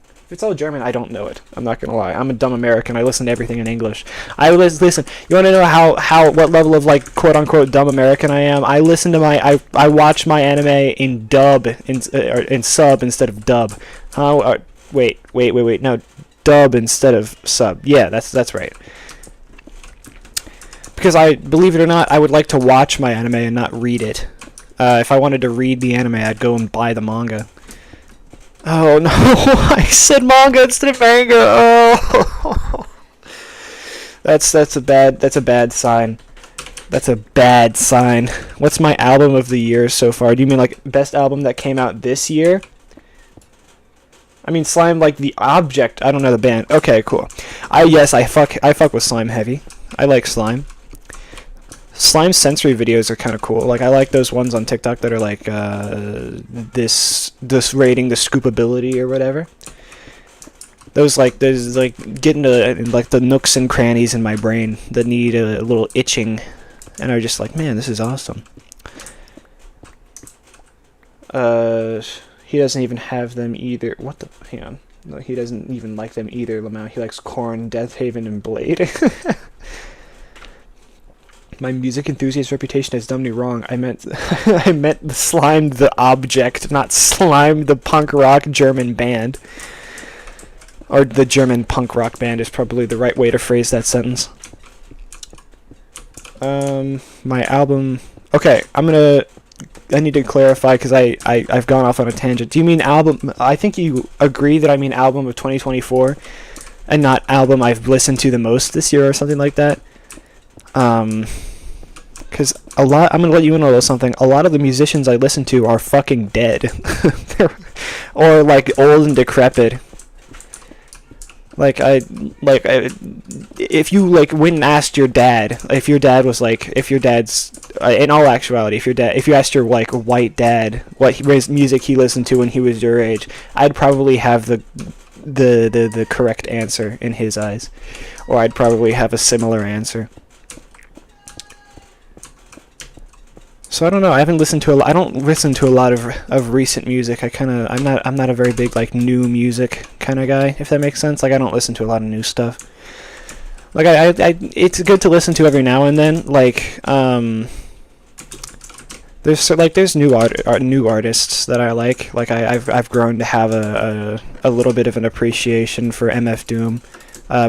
If it's all German, I don't know it. I'm not gonna lie. I'm a dumb American. I listen to everything in English. Listen. You want to know what level of like quote unquote dumb American I am? I listen to I watch my anime in dub in sub instead of dub. Wait. No, dub instead of sub. Yeah, that's right. Because believe it or not, I would like to watch my anime and not read it. If I wanted to read the anime, I'd go and buy the manga. Oh no, I said manga instead of manga. Oh. That's a bad sign. That's a bad sign. What's my album of the year so far? Do you mean like best album that came out this year? I mean Slime like the object. I don't know the band. Okay, cool. I fuck with Slime heavy. I like Slime. Slime sensory videos are kind of cool. Like I like those ones on TikTok that are like this rating the scoopability or whatever. Those get into like the nooks and crannies in my brain that need a little itching, and are just like, man, this is awesome. He doesn't even have them either. What the? Hang on. No, he doesn't even like them either, Lamau. He likes Korn, Death Haven, and Blade. My music enthusiast reputation has done me wrong. I meant the Slime the object, not Slime the punk rock German band. Or the German punk rock band is probably the right way to phrase that sentence. My album... Okay, I'm gonna clarify because I've gone off on a tangent. Do you mean album? I think you agree that I mean album of 2024 and not album I've listened to the most this year or something like that. Because I'm going to let you in on a little something. A lot of the musicians I listen to are fucking dead. Or, like, old and decrepit. If you, like, went and asked your dad, if your dad's, in all actuality, if you asked your, like, white dad what music he listened to when he was your age, I'd probably have the correct answer in his eyes. Or I'd probably have a similar answer. So I don't know. I don't listen to a lot of recent music. I'm not a very big like new music kind of guy, if that makes sense. Like I don't listen to a lot of new stuff. Like it's good to listen to every now and then. Like there's new artists that I like. Like I've grown to have a little bit of an appreciation for MF Doom.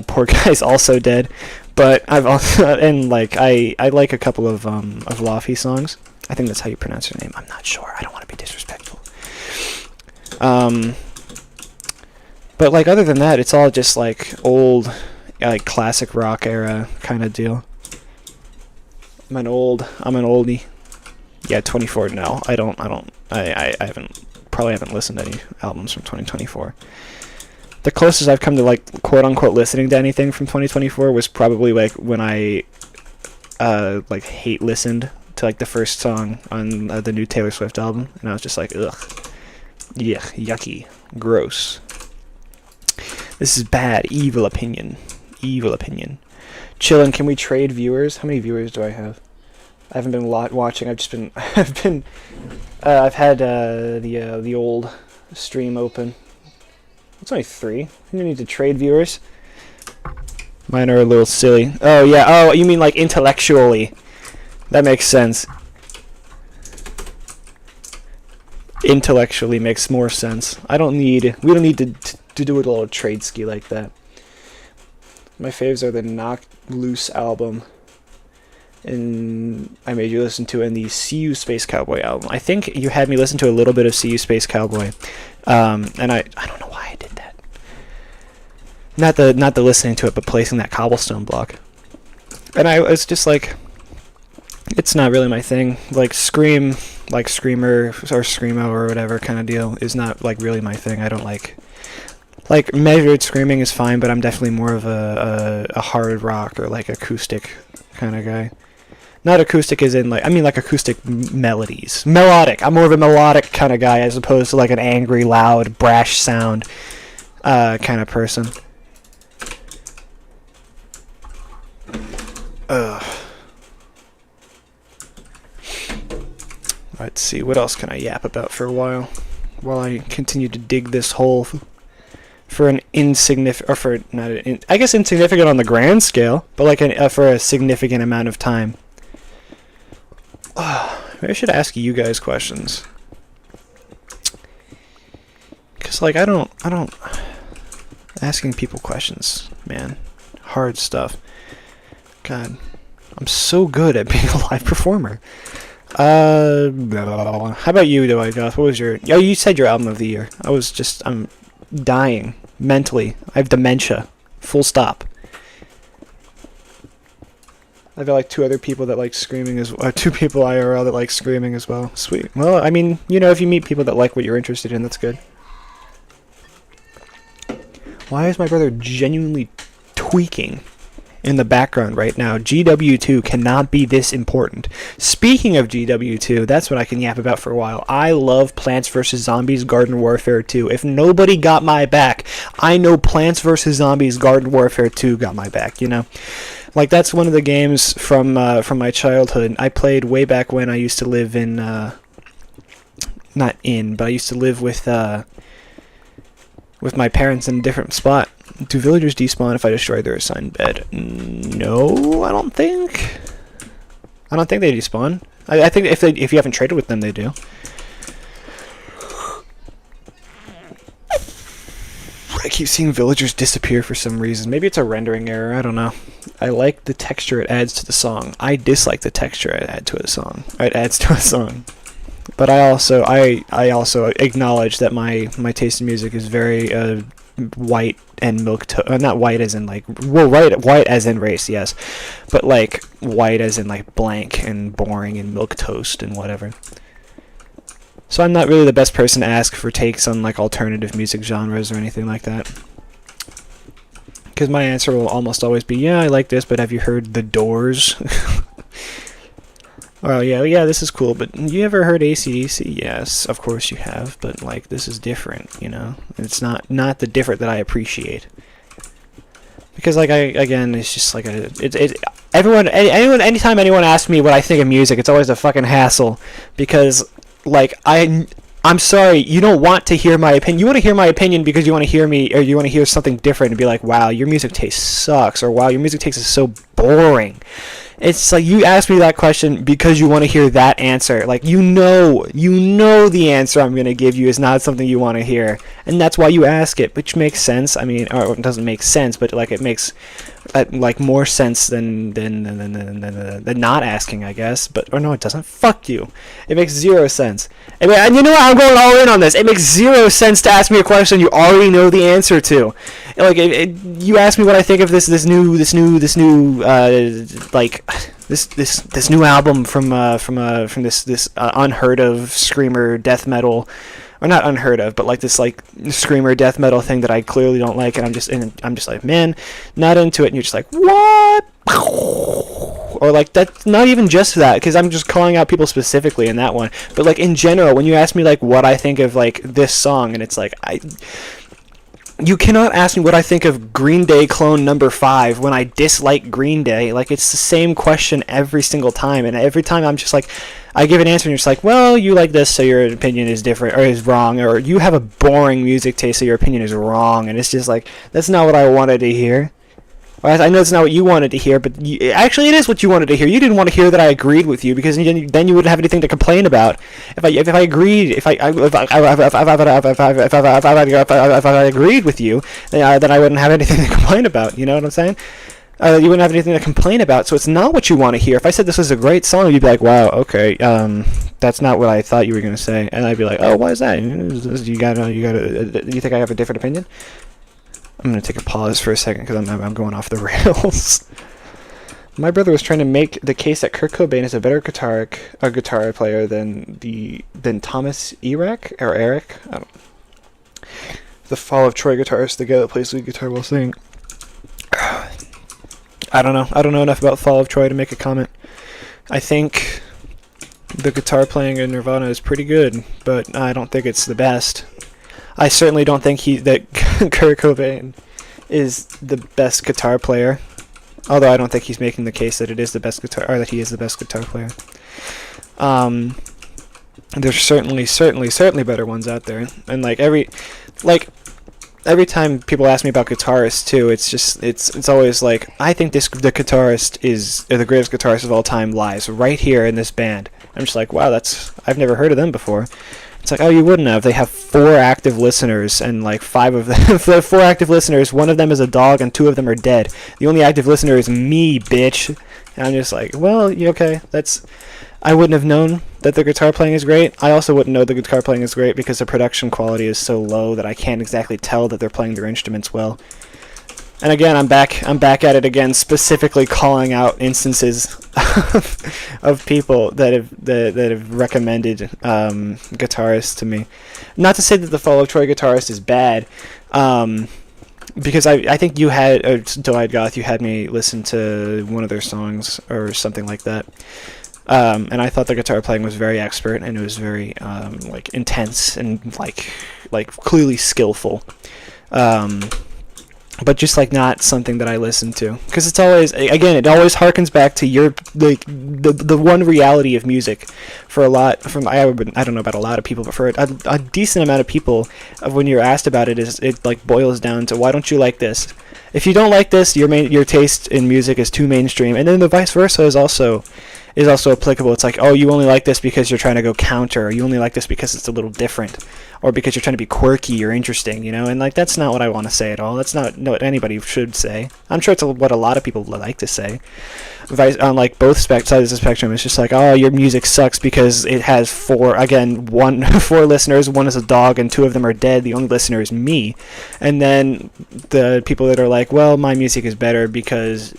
Poor guy's also dead, but I've also and like I like a couple of Laffy songs. I think that's how you pronounce her name. I'm not sure. I don't want to be disrespectful. But like other than that, it's all just like old, like classic rock era kind of deal. I'm an oldie. Yeah, 24. No, I haven't listened to any albums from 2024. The closest I've come to like quote unquote listening to anything from 2024 was probably like when I like hate listened to like the first song on the new Taylor Swift album, and I was just like, ugh, yucky, gross. This is bad. Evil opinion. Chillin', can we trade viewers? How many viewers do I have? I haven't been watching. I've had the old stream open. It's only 3. You need to trade viewers. Mine are a little silly. Oh yeah. Oh, you mean like intellectually? That makes sense. Intellectually makes more sense. We don't need to do a little trade ski like that. My faves are the Knocked Loose album, and I made you listen to in the See You Space Cowboy album. I think you had me listen to a little bit of See You Space Cowboy, and I don't know why I did that. Not the listening to it, but placing that cobblestone block. And I was just like, it's not really my thing. Like Scream, like Screamer or Screamo or whatever kind of deal is not like really my thing. I don't like measured screaming is fine, but I'm definitely more of a hard rock or like acoustic kind of guy. Not acoustic as in like, I mean like acoustic melodies. Melodic. I'm more of a melodic kind of guy as opposed to like an angry, loud, brash sound kind of person. Let's see, what else can I yap about for a while I continue to dig this hole for an insignificant, or for not I guess insignificant on the grand scale, but like for a significant amount of time. Maybe I should ask you guys questions, cause like I don't asking people questions, man, hard stuff. God, I'm so good at being a live performer. How about you, Dwight Goth? What was your... Oh, you said your album of the year. I'm dying. Mentally. I have dementia. Full stop. I've got like 2 other people that like screaming as well. 2 people IRL that like screaming as well. Sweet. Well, I mean, you know, if you meet people that like what you're interested in, that's good. Why is my brother genuinely tweaking in the background right now? GW2 cannot be this important. Speaking of GW2, that's what I can yap about for a while. I love Plants vs. Zombies Garden Warfare 2. If nobody got my back, I know Plants vs. Zombies Garden Warfare 2 got my back, you know? Like, that's one of the games from my childhood. I played way back when I used to live in, not in, but I used to live with my parents in a different spot. Do villagers despawn if I destroy their assigned bed? No, I don't think. I don't think they despawn. I think if you haven't traded with them, they do. I keep seeing villagers disappear for some reason. Maybe it's a rendering error. I don't know. I like the texture it adds to the song. I dislike the texture it adds to a song. But I also acknowledge that my taste in music is very white and not white as in like, well, white as in race, yes, but like white as in like blank and boring and milk toast and whatever. So I'm not really the best person to ask for takes on like alternative music genres or anything like that. Because my answer will almost always be, yeah, I like this, but have you heard The Doors? Oh, yeah, this is cool, but you ever heard AC/DC? Yes, of course you have, but like this is different, you know? It's not the different that I appreciate. Because like it's just like anytime anyone asks me what I think of music, it's always a fucking hassle, because like I'm sorry, you don't want to hear my opinion. You want to hear my opinion because you want to hear me, or you want to hear something different and be like, wow, your music taste sucks, or wow, your music taste is so boring. It's like you ask me that question because you want to hear that answer. Like you know the answer I'm going to give you is not something you want to hear, and that's why you ask it, which makes sense. I mean, or it doesn't make sense, but like it makes like more sense than not asking, I guess. But or no, it doesn't. Fuck you. It makes zero sense. I mean, and you know what? I'm going all in on this. It makes zero sense to ask me a question you already know the answer to. Like you ask me what I think of this new like this new album from this unheard of screamer death metal, or not unheard of, but like this like screamer death metal thing that I clearly don't like, and I'm just like, man, not into it, and you're just like, what? Or like that's not even just that, because I'm just calling out people specifically in that one, but like in general, when you ask me like what I think of like this song, and it's like you cannot ask me what I think of Green Day Clone Number 5 when I dislike Green Day. Like, it's the same question every single time, and every time I'm just like, I give an answer and you're just like, well, you like this, so your opinion is different, or is wrong, or you have a boring music taste, so your opinion is wrong, and it's just like, that's not what I wanted to hear. I know it's not what you wanted to hear, but actually it is what you wanted to hear. You didn't want to hear that I agreed with you, because then you wouldn't have anything to complain about. If I agreed, if I agreed with you, then I wouldn't have anything to complain about. You know what I'm saying? You wouldn't have anything to complain about. So it's not what you want to hear. If I said this was a great song, you'd be like, wow, okay, that's not what I thought you were gonna say, and I'd be like, oh, why is that? You think I have a different opinion? I'm going to take a pause for a second because I'm going off the rails. My brother was trying to make the case that Kurt Cobain is a better guitar player than Thomas Eric. The Fall of Troy guitarist, the guy that plays lead guitar while singing. I don't know. I don't know enough about Fall of Troy to make a comment. I think the guitar playing in Nirvana is pretty good, but I don't think it's the best. I certainly don't think that Kurt Cobain is the best guitar player, although I don't think he's making the case that it is the best guitar, or that he is the best guitar player. There's certainly better ones out there, and every time people ask me about guitarists too, it's always like, I think the guitarist is the greatest guitarist of all time lies right here in this band. I'm just like, wow, I've never heard of them before. It's like, oh, you wouldn't have. They have 4 active listeners, and 5 of them, if they have 4 active listeners, 1 of them is a dog, and 2 of them are dead. The only active listener is me, bitch. And I'm just like, well, okay, I wouldn't have known that the guitar playing is great. I also wouldn't know the guitar playing is great because the production quality is so low that I can't exactly tell that they're playing their instruments well. And again, I'm back at it again, specifically calling out instances of people that have recommended guitarists to me. Not to say that the Fall of Troy guitarist is bad, because I think you had, Delayed Goth, you had me listen to one of their songs or something like that. And I thought the guitar playing was very expert, and it was very intense and clearly skillful. But just not something that I listen to, because it's always, again, it always harkens back to your the one reality of music for I don't know about a lot of people, but for a decent amount of people, when you're asked about it, it boils down to, why don't you like this? If you don't like this, your taste in music is too mainstream, and then the vice versa is also is also applicable. It's like, oh, you only like this because you're trying to go counter, or you only like this because it's a little different, or because you're trying to be quirky or interesting, you know? And like, that's not what I want to say at all. That's not what anybody should say. I'm sure it's what a lot of people like to say. On like both sides of the spectrum, it's just like, oh, your music sucks because it has four listeners. One is a dog, and 2 of them are dead. The only listener is me. And then the people that are like, well, my music is better because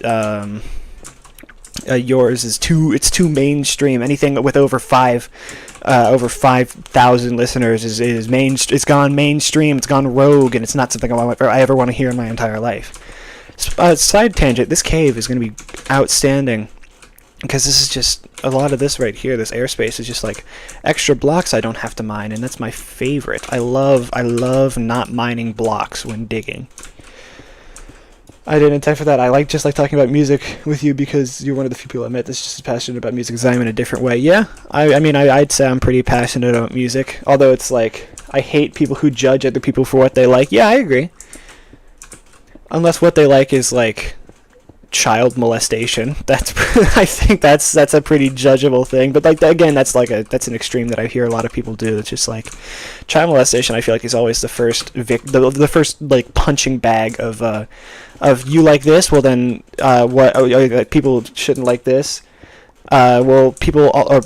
yours is too mainstream. Anything with over 5,000 listeners is it's gone mainstream. It's gone rogue, and it's not something I ever want to hear in my entire life. Side tangent. This cave is going to be outstanding because this is just a lot of this right here. This airspace is just like extra blocks I don't have to mine, and that's my favorite. I love not mining blocks when digging. I didn't intend for that. I just like talking about music with you because you're one of the few people I met that's just as passionate about music as I am in a different way. Yeah, I'd say I'm pretty passionate about music, although it's like, I hate people who judge other people for what they like. Yeah, I agree. Unless what they like is like child molestation. I think that's a pretty judgeable thing. But like, again, that's an extreme that I hear a lot of people do. It's just like child molestation. I feel like is always the first the first like punching bag of you like this. Well then, what? People shouldn't like this. Well, people are.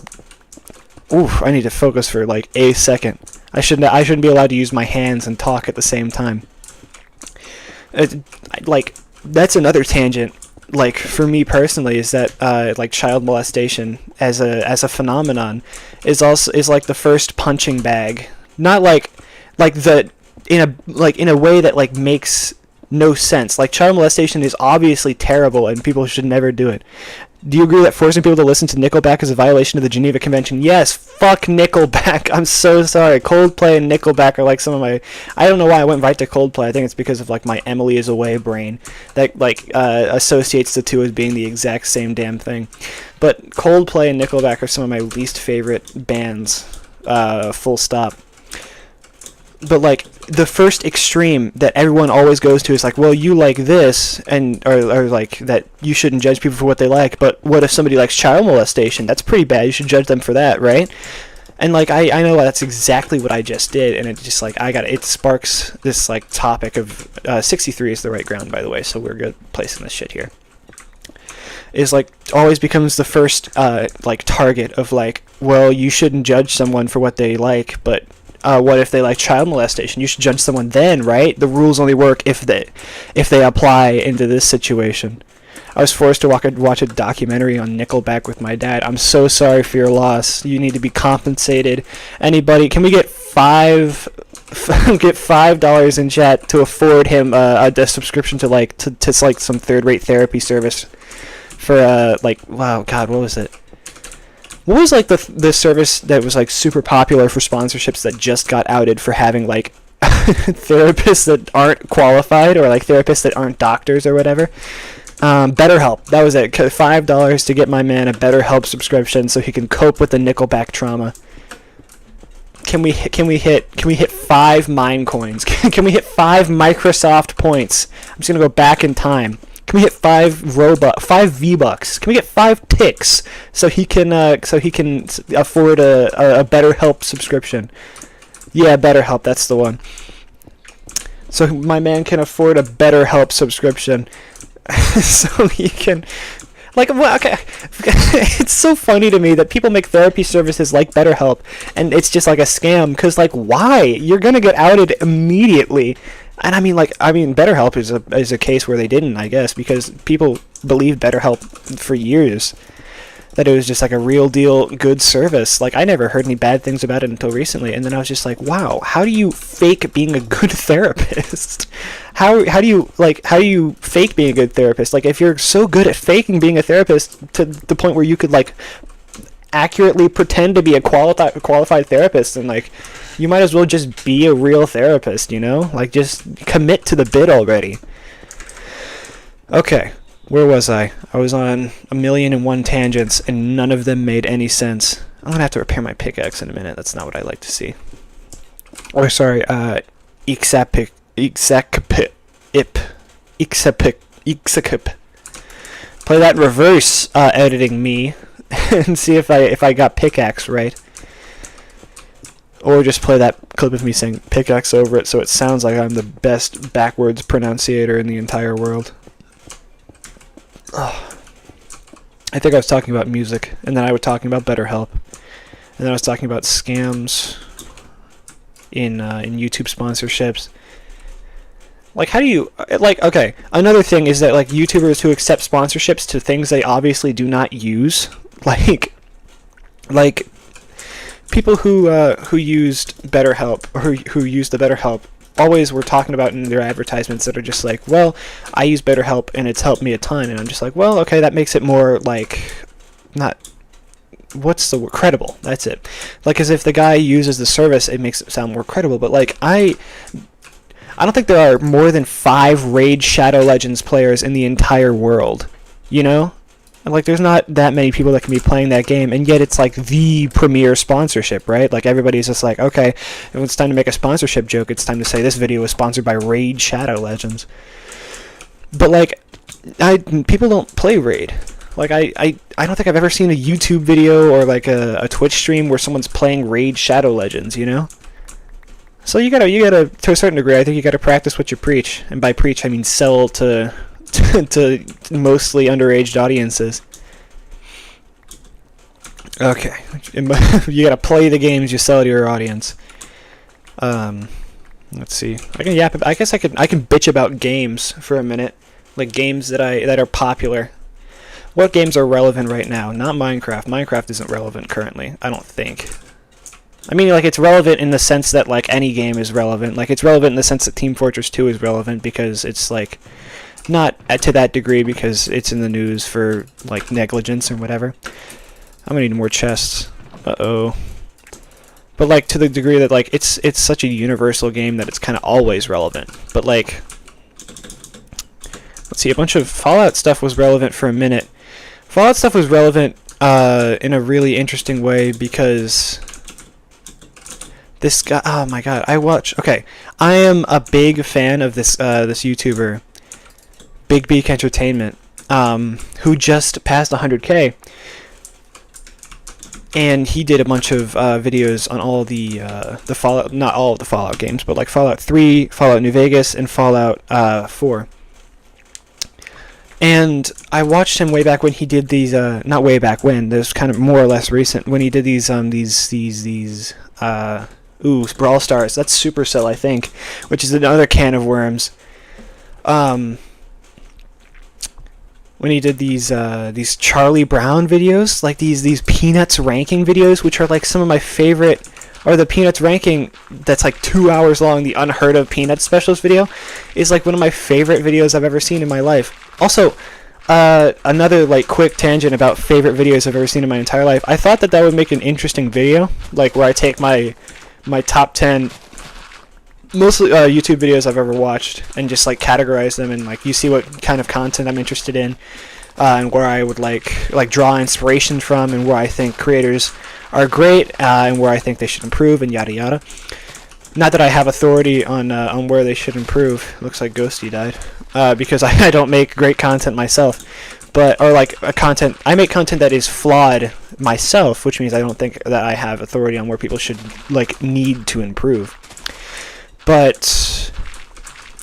Oof! I need to focus for like a second. I shouldn't be allowed to use my hands and talk at the same time. Like, that's another tangent. Like, for me personally, is that like child molestation as a phenomenon is like the first punching bag. Not like in a way that like makes no sense. Like, child molestation is obviously terrible and people should never do it. Do you agree that forcing people to listen to Nickelback is a violation of the Geneva Convention? Yes, fuck Nickelback. I'm so sorry. Coldplay and Nickelback are like some of my... I don't know why I went right to Coldplay. I think it's because of like my Emily is Away brain that like associates the two as being the exact same damn thing. But Coldplay and Nickelback are some of my least favorite bands. Full stop. But like, the first extreme that everyone always goes to is like, well, you like this, and or like that you shouldn't judge people for what they like, but what if somebody likes child molestation? That's pretty bad. You should judge them for that, right? And like, I know that's exactly what I just did, and it just like, it sparks this like topic of 63 is the right ground, by the way, so we're good placing this shit here. Is like always becomes the first like target of like, well, you shouldn't judge someone for what they like, but what if they like child molestation? You should judge someone then, right? The rules only work if they apply into this situation. I was forced to watch a documentary on Nickelback with my dad. I'm so sorry for your loss. You need to be compensated. Anybody, can we get $5 in chat to afford him a subscription to like some third-rate therapy service for like, wow, God, what was it? What was like the service that was like super popular for sponsorships that just got outed for having like therapists that aren't qualified, or like therapists that aren't doctors or whatever? BetterHelp. That was it. $5 to get my man a BetterHelp subscription so he can cope with the Nickelback trauma. Can we hit 5 mine coins? Can we hit 5 Microsoft points? I'm just gonna go back in time. Can we hit 5 V-Bucks? Can we get 5 ticks so he can afford a BetterHelp subscription? Yeah, BetterHelp, that's the one. So my man can afford a BetterHelp subscription, so he can, like, well, okay. It's so funny to me that people make therapy services like BetterHelp, and it's just like a scam. Because like, why? You're gonna get outed immediately. And I mean, BetterHelp is a case where they didn't, I guess, because people believed BetterHelp for years that it was just like a real deal good service. Like, I never heard any bad things about it until recently, and then I was just like, wow, how do you fake being a good therapist? How do you fake being a good therapist? Like, if you're so good at faking being a therapist to the point where you could like accurately pretend to be a qualified therapist, and like, you might as well just be a real therapist, you know? Like, just commit to the bit already. Okay, where was I? I was on 1,000,001 tangents, and none of them made any sense. I'm gonna have to repair my pickaxe in a minute. That's not what I like to see. Oh, sorry, Ixapip. Play that in reverse, editing me. and see if I got pickaxe right. Or just play that clip of me saying pickaxe over it so it sounds like I'm the best backwards pronunciator in the entire world. Ugh. I think I was talking about music, and then I was talking about BetterHelp, and then I was talking about scams in YouTube sponsorships. Like, how do you, like, okay, another thing is that, like, YouTubers who accept sponsorships to things they obviously do not use, like people who used BetterHelp, or who used the BetterHelp, always were talking about in their advertisements that are just like, well, I use BetterHelp and it's helped me a ton, and I'm just like, well, okay, that makes it more, like, not, what's the word, credible, that's it. Like, as if the guy uses the service, it makes it sound more credible, but, like, I don't think there are more than 5 Raid Shadow Legends players in the entire world, you know? Like, there's not that many people that can be playing that game, and yet it's, like, the premier sponsorship, right? Like, everybody's just like, okay, if it's time to make a sponsorship joke, it's time to say this video was sponsored by Raid Shadow Legends. But, like, people don't play Raid. Like, I don't think I've ever seen a YouTube video or, like, a Twitch stream where someone's playing Raid Shadow Legends, you know? So you gotta, to a certain degree, I think you gotta practice what you preach. And by preach, I mean sell to mostly underage audiences. Okay. You gotta play the games you sell to your audience. Let's see. I can yap. I guess I can bitch about games for a minute. Like games that are popular. What games are relevant right now? Not Minecraft. Minecraft isn't relevant currently, I don't think. I mean, like, it's relevant in the sense that, like, any game is relevant. Like, it's relevant in the sense that Team Fortress 2 is relevant because it's, like, not to that degree because it's in the news for, like, negligence or whatever. I'm gonna need more chests. Uh-oh. But, like, to the degree that, like, it's such a universal game that it's kind of always relevant. But, like, let's see, a bunch of Fallout stuff was relevant for a minute. Fallout stuff was relevant in a really interesting way because this guy, oh my god, okay, I am a big fan of this YouTuber, Big Beak Entertainment, who just passed 100K, and he did a bunch of videos on all the Fallout, not all of the Fallout games, but like Fallout 3, Fallout New Vegas, and Fallout 4. And I watched him way back when he did these, not way back when, this was kind of more or less recent, when he did these Brawl Stars. That's Supercell, I think, which is another can of worms. When he did these Charlie Brown videos, like these Peanuts ranking videos, which are like some of my favorite, or the Peanuts ranking that's like 2 hours long, the Unheard of Peanuts Specialist video, is like one of my favorite videos I've ever seen in my life. Also, another like quick tangent about favorite videos I've ever seen in my entire life. I thought that would make an interesting video, like where I take my top 10 mostly YouTube videos I've ever watched and just like categorize them, and like you see what kind of content I'm interested in, and where I would like draw inspiration from, and where I think creators are great, and where I think they should improve, and yada yada. Not that I have authority on where they should improve. Looks like Ghosty died, because I don't make great content myself, but or like I make content that is flawed myself, which means I don't think that I have authority on where people should like need to improve. But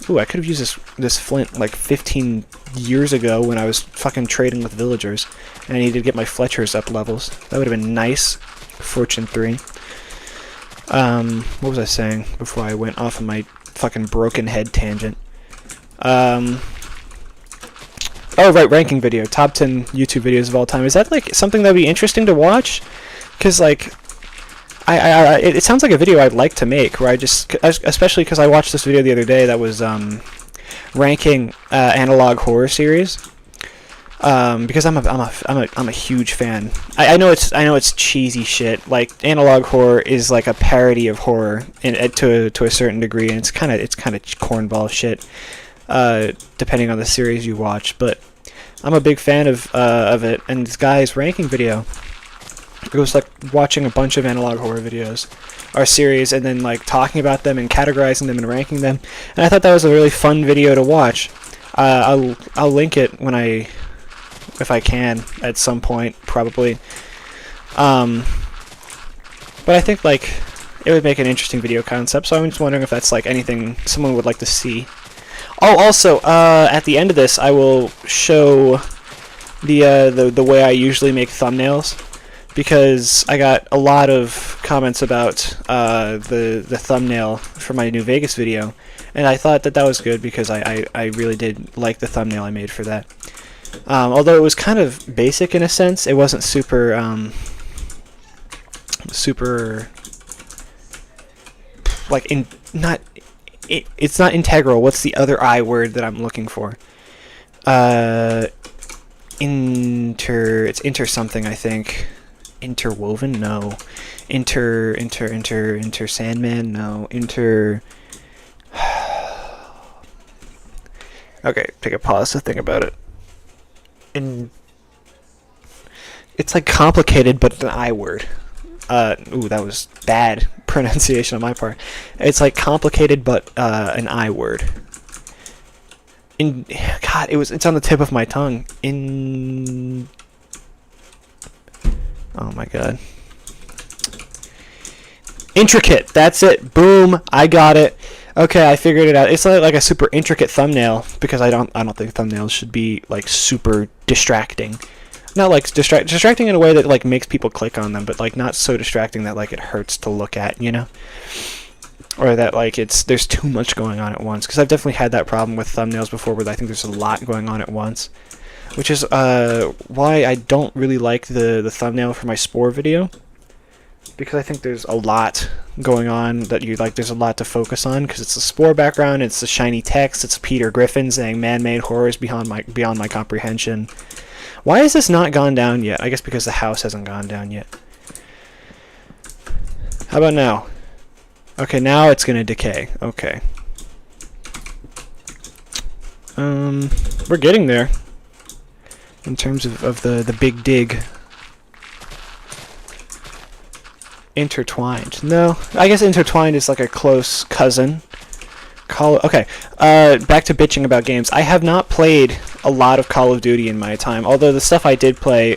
ooh, I could have used this flint like 15 years ago when I was fucking trading with villagers, and I needed to get my Fletchers up levels. That would have been nice. Fortune 3. What was I saying before I went off on my fucking broken head tangent? Oh right, ranking video, top 10 YouTube videos of all time. Is that like something that'd be interesting to watch? Because like, it sounds like a video I'd like to make, where I just, especially because I watched this video the other day that was ranking analog horror series. Because I'm a huge fan. I know it's cheesy shit. Like analog horror is like a parody of horror to a certain degree, and it's kind of cornball shit, depending on the series you watch. But I'm a big fan of it. And this guy's ranking video, it was like watching a bunch of analog horror videos or series, and then like talking about them and categorizing them and ranking them. And I thought that was a really fun video to watch. I'll link it when if I can at some point, probably. But I think like it would make an interesting video concept, so I'm just wondering if that's like anything someone would like to see. Oh, also, at the end of this, I will show the way I usually make thumbnails, because I got a lot of comments about the thumbnail for my New Vegas video, and I thought that was good because I really did like the thumbnail I made for that. Although it was kind of basic in a sense, it wasn't super like it's not integral. What's the other I word that I'm looking for? It's inter something, I think. Interwoven? No. Inter Sandman? No. Okay, take a pause to think about it. It's like complicated, but an I word. Ooh, that was bad pronunciation on my part. It's like complicated, but an I word. God, it's on the tip of my tongue. Oh my god. Intricate. That's it. Boom. I got it. Okay, I figured it out. It's like a super intricate thumbnail, because I don't think thumbnails should be like super distracting. Not like distracting in a way that like makes people click on them, but like not so distracting that like it hurts to look at, you know? Or that like there's too much going on at once, because I've definitely had that problem with thumbnails before, where I think there's a lot going on at once, which is why I don't really like the thumbnail for my Spore video, because I think there's a lot going on that there's a lot to focus on, because it's a Spore background, it's the shiny text, it's Peter Griffin saying man-made horrors beyond my comprehension. Why has this not gone down yet? I guess because the house hasn't gone down yet. How about now? Okay, now it's gonna decay. Okay. We're getting there. In terms of the big dig. Intertwined. No, I guess intertwined is like a close cousin. Okay, back to bitching about games. I have not played a lot of Call of Duty in my time, although the stuff I did play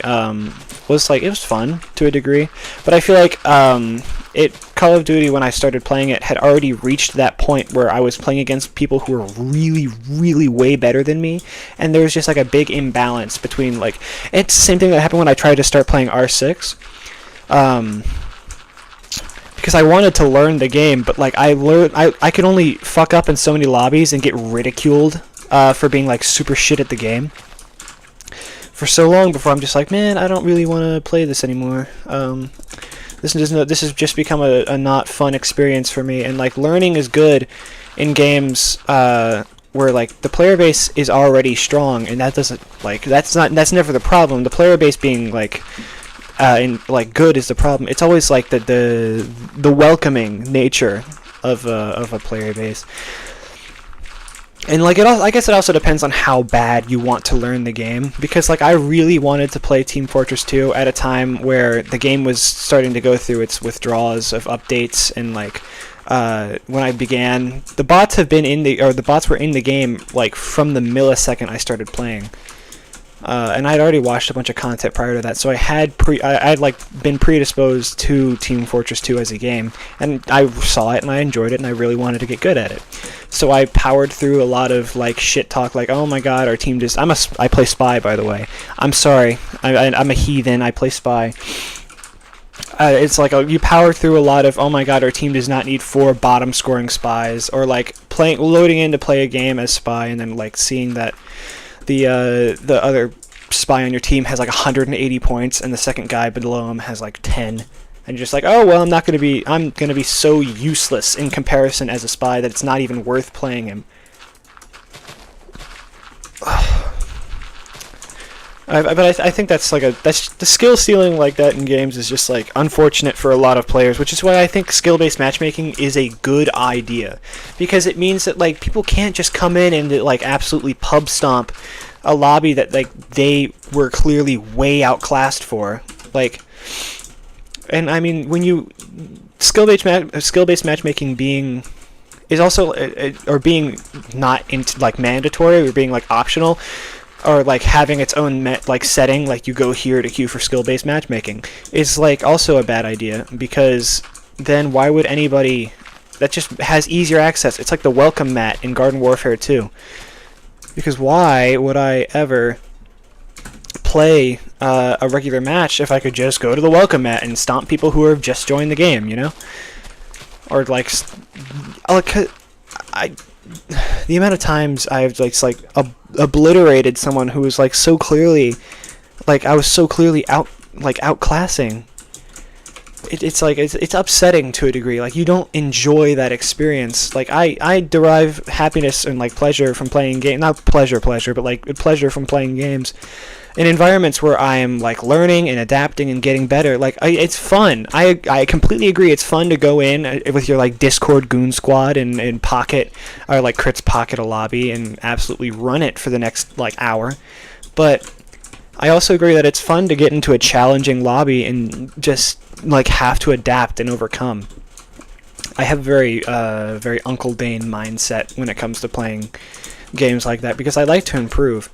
was like, it was fun to a degree, but I feel like Call of Duty, when I started playing it, had already reached that point where I was playing against people who were really, really way better than me, and there was just like a big imbalance between, like, it's the same thing that happened when I tried to start playing R6. Because I wanted to learn the game, but like I could only fuck up in so many lobbies and get ridiculed for being like super shit at the game for so long before I'm just like, man, I don't really want to play this anymore. This has just become a not fun experience for me. And like, learning is good in games where like the player base is already strong, and that doesn't like that's never the problem. The player base being like good is the problem. It's always like the welcoming nature of a player base, and like I guess it also depends on how bad you want to learn the game, because like I really wanted to play Team Fortress 2 at a time where the game was starting to go through its withdrawals of updates, and like when I began, the bots were in the game like from the millisecond I started playing. And I'd already watched a bunch of content prior to that, so I'd like been predisposed to Team Fortress 2 as a game, and I saw it and I enjoyed it and I really wanted to get good at it. So I powered through a lot of like shit talk, like, oh my god, our team just I play Spy, by the way. I'm sorry, I'm a heathen. I play Spy. It's like you power through a lot of, oh my god, our team does not need 4 bottom scoring spies, or like loading in to play a game as Spy and then like seeing that the other spy on your team has like 180 points and the second guy below him has like 10, and you're just like, oh well, I'm gonna be so useless in comparison as a spy that it's not even worth playing him. But I think that's the skill ceiling like that in games is just like unfortunate for a lot of players, which is why I think skill-based matchmaking is a good idea, because it means that like people can't just come in and like absolutely pub stomp a lobby that like they were clearly way outclassed for, like. And I mean, when you skill-based matchmaking being is also or being not like mandatory or being like optional. or like having its own like setting, like you go here to queue for skill-based matchmaking, is like also a bad idea, because then why would anybody that just has easier access? It's like the welcome mat in Garden Warfare 2. Because why would I ever play a regular match if I could just go to the welcome mat and stomp people who have just joined the game, you know? Or like, the amount of times I've like obliterated someone who was like so clearly, like I was so clearly outclassing. It's like it's upsetting to a degree. Like, you don't enjoy that experience. Like, I derive happiness and like pleasure from playing game, not pleasure, but like pleasure from playing games in environments where I am like learning and adapting and getting better. Like, it's fun. I completely agree. It's fun to go in with your like Discord goon squad and pocket, or like crits pocket a lobby and absolutely run it for the next like hour. But I also agree that it's fun to get into a challenging lobby and just like have to adapt and overcome. I have very Uncle Dane mindset when it comes to playing games like that, because I like to improve,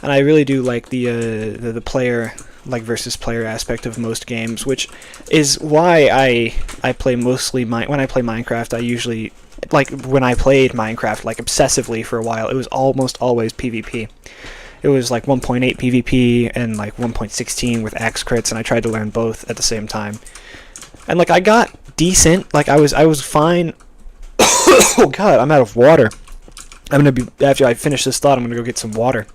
and I really do like the player like versus player aspect of most games, which is why I play mostly when I play Minecraft. I usually, like when I played Minecraft like obsessively for a while, it was almost always PvP. It was like 1.8 PvP and like 1.16 with axe crits, and I tried to learn both at the same time. And like I got decent, like I was fine. Oh god, I'm out of water. I'm gonna be, after I finish this thought, I'm gonna go get some water.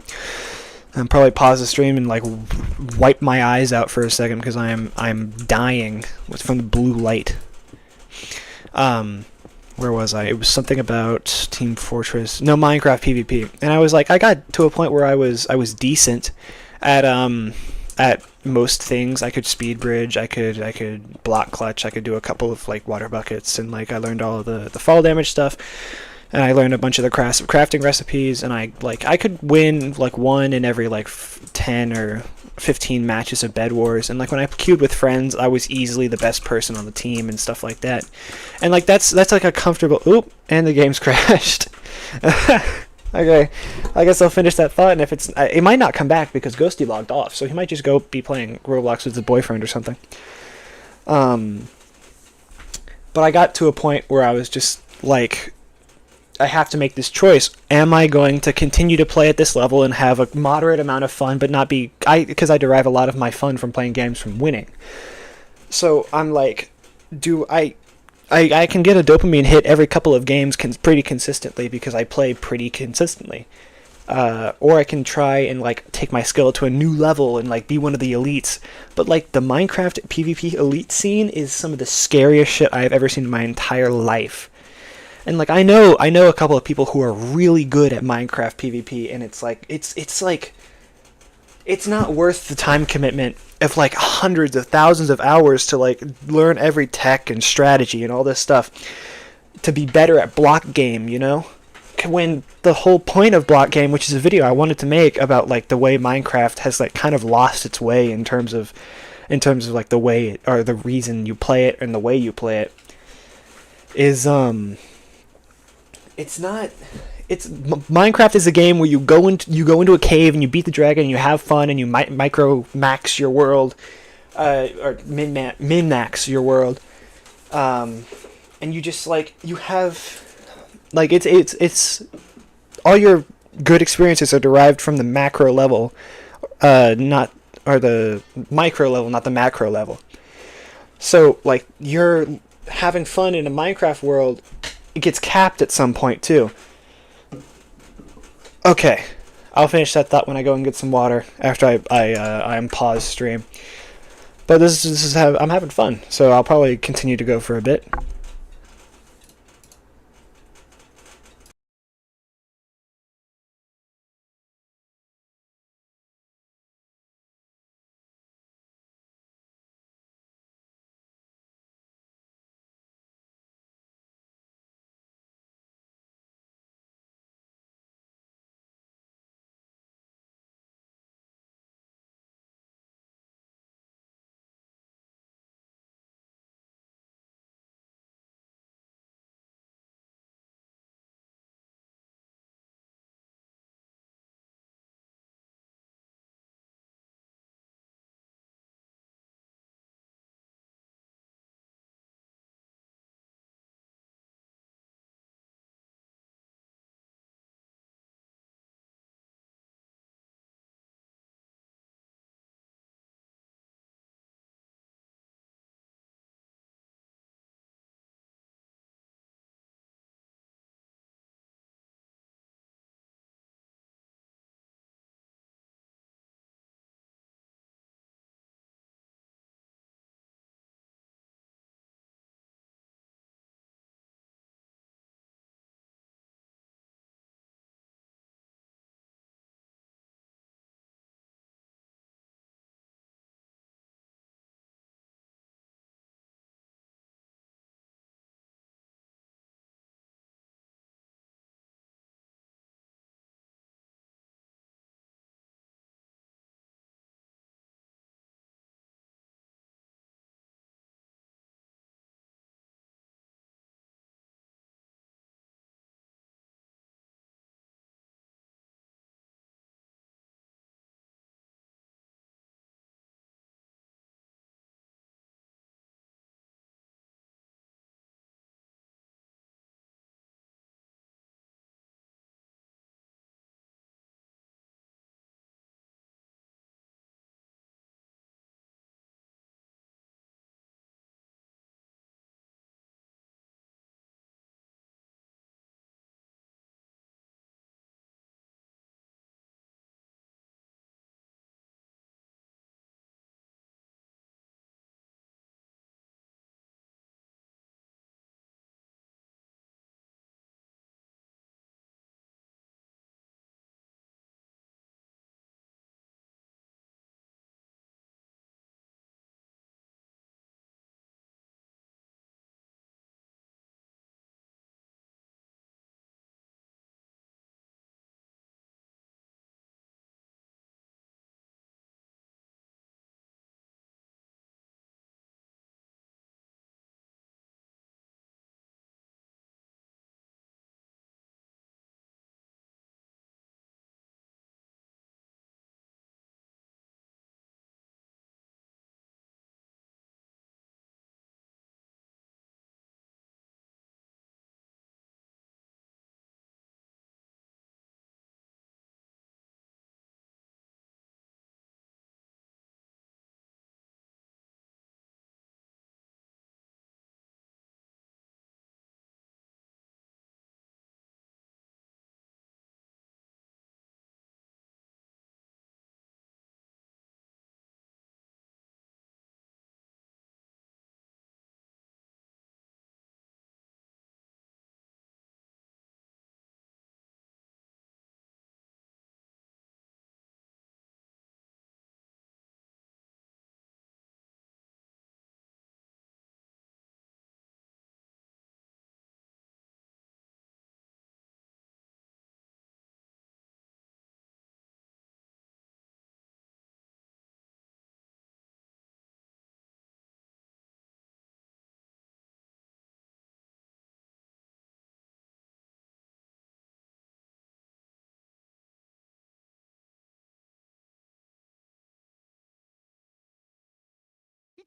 And probably pause the stream and like wipe my eyes out for a second, because I'm dying from the blue light. Where was I? It was something about Team Fortress. No, Minecraft PvP. And I was like, I got to a point where I was decent at most things. I could speed bridge, I could block clutch, I could do a couple of like water buckets, and like I learned all of the fall damage stuff. And I learned a bunch of the crafting recipes, and I could win like one in every like 10 or 15 matches of Bed Wars, and like when I queued with friends, I was easily the best person on the team and stuff like that. And like that's like a comfortable. Oop, and the game's crashed. Okay, I guess I'll finish that thought, and if it might not come back because Ghosty logged off, so he might just go be playing Roblox with his boyfriend or something. But I got to a point where I was just like, I have to make this choice. Am I going to continue to play at this level and have a moderate amount of fun, but not be... because I derive a lot of my fun from playing games from winning. So I'm like, I can get a dopamine hit every couple of games pretty consistently because I play pretty consistently. Or I can try and like take my skill to a new level and like be one of the elites. But like the Minecraft PvP elite scene is some of the scariest shit I've ever seen in my entire life. And like I know a couple of people who are really good at Minecraft PvP, and it's like it's not worth the time commitment of like hundreds of thousands of hours to like learn every tech and strategy and all this stuff to be better at block game, you know? When the whole point of block game, which is a video I wanted to make about like the way Minecraft has like kind of lost its way in terms of like the way or the reason you play it and the way you play it, is Minecraft is a game where you go into a cave and you beat the dragon and you have fun and you micro max your world, or min max your world, and you just like you have like it's all your good experiences are derived from the macro level, not or the micro level, not the macro level. So like you're having fun in a Minecraft world, it gets capped at some point too. Okay, I'll finish that thought when I go and get some water after I unpause stream. But I'm having fun, so I'll probably continue to go for a bit.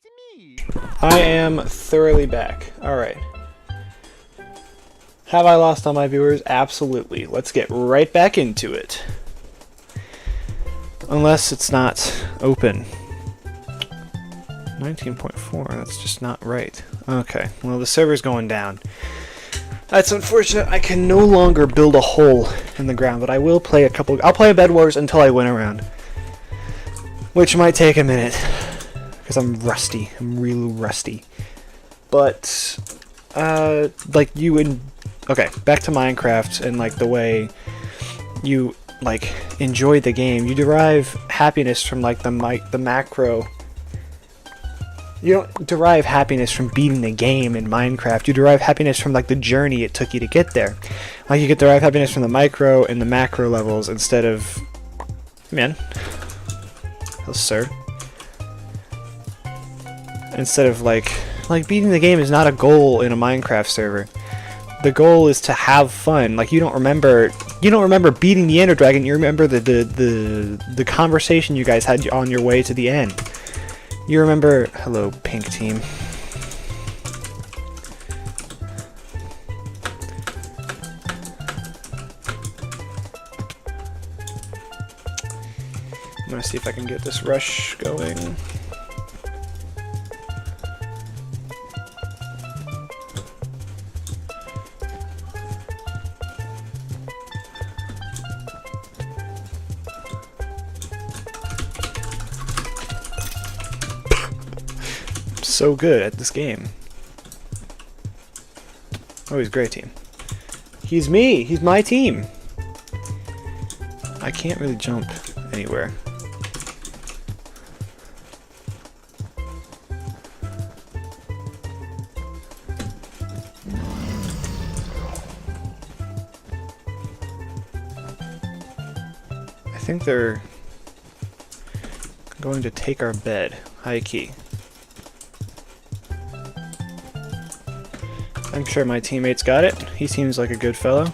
it's me. I am thoroughly back. Alright. Have I lost all my viewers? Absolutely. Let's get right back into it. Unless it's not open. 19.4, that's just not right. Okay, well the server's going down. That's unfortunate. I can no longer build a hole in the ground, but I will play I'll play a Bed Wars until I win a round. Which might take a minute. Because I'm rusty. I'm really rusty. But, like you and... Okay, back to Minecraft and like the way you like enjoy the game. You derive happiness from like the macro. You don't derive happiness from beating the game in Minecraft. You derive happiness from like the journey it took you to get there. Like you get derive happiness from the micro and the macro levels instead of... Man. Hello, sir. Instead of like beating the game is not a goal in a Minecraft server. The goal is to have fun. Like you don't remember beating the Ender Dragon. You remember the conversation you guys had on your way to the end. You remember... Hello, pink team. I'm gonna see if I can get this rush going. So good at this game. Oh, he's a great team. He's me! He's my team! I can't really jump anywhere. I think they're going to take our bed. High key. I'm sure my teammate's got it. He seems like a good fellow.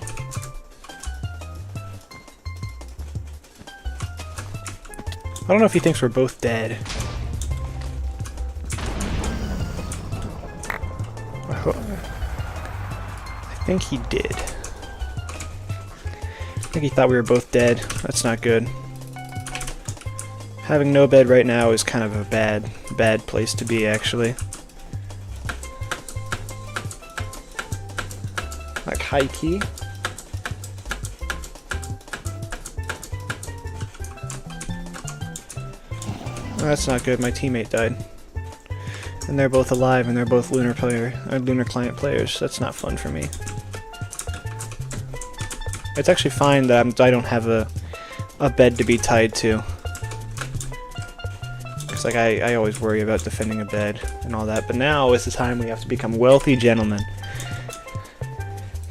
I don't know if he thinks we're both dead. I think he did. I think he thought we were both dead. That's not good. Having no bed right now is kind of a bad place to be, actually. Like high key. Oh, that's not good. My teammate died. And they're both alive, and they're both Lunar Client players. That's not fun for me. It's actually fine that I don't have a bed to be tied to. Because like I always worry about defending a bed and all that. But now is the time we have to become wealthy gentlemen.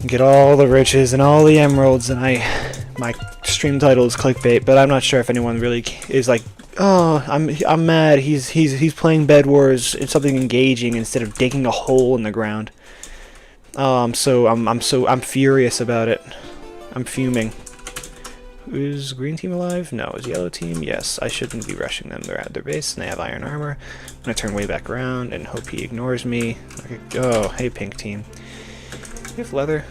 Get all the riches and all the emeralds, and my stream title is clickbait, but I'm not sure if anyone really is like, oh, I'm mad. He's playing Bed Wars. It's something engaging instead of digging a hole in the ground. Oh, I'm furious about it. I'm fuming. Is green team alive? No. Is yellow team? Yes. I shouldn't be rushing them. They're at their base and they have iron armor. I'm gonna turn way back around and hope he ignores me. Okay. Oh, hey pink team. You have leather?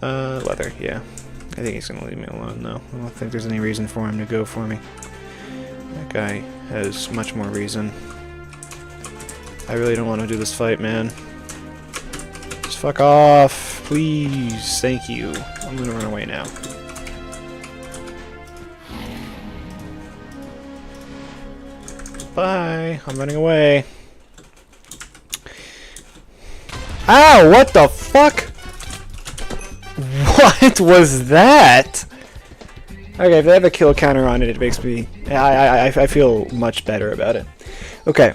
Leather, yeah. I think he's gonna leave me alone, though. I don't think there's any reason for him to go for me. That guy has much more reason. I really don't want to do this fight, man. Just fuck off, please. Thank you. I'm gonna run away now. Bye. I'm running away. Ow! What the fuck? What was that? Okay, if they have a kill counter on it, it makes me... I feel much better about it. Okay.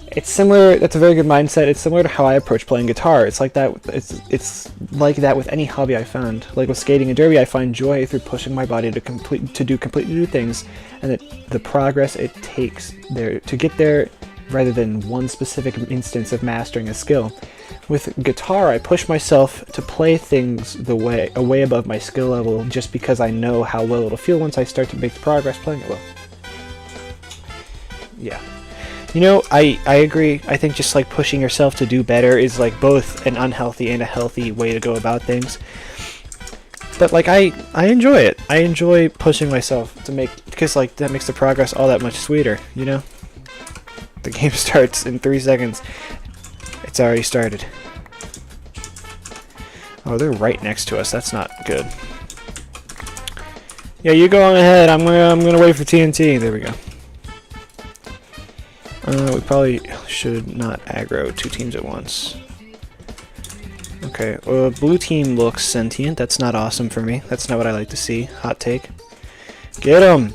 It's similar... That's a very good mindset. It's similar to how I approach playing guitar. It's like that... It's like that with any hobby I found. Like with skating and derby, I find joy through pushing my body to do completely new things, and that the progress it takes there to get there, rather than one specific instance of mastering a skill. With guitar, I push myself to play things way above my skill level just because I know how well it'll feel once I start to make progress playing it well. Yeah. You know, I agree. I think just like pushing yourself to do better is like both an unhealthy and a healthy way to go about things. But like I enjoy it. I enjoy pushing myself to make, because like that makes the progress all that much sweeter, you know? The game starts in 3 seconds. It's already started. Oh, they're right next to us. That's not good. Yeah, you go on ahead. I'm gonna wait for TNT. There we go. We probably should not aggro 2 teams at once. Okay, well, blue team looks sentient. That's not awesome for me. That's not what I like to see. Hot take. Get him!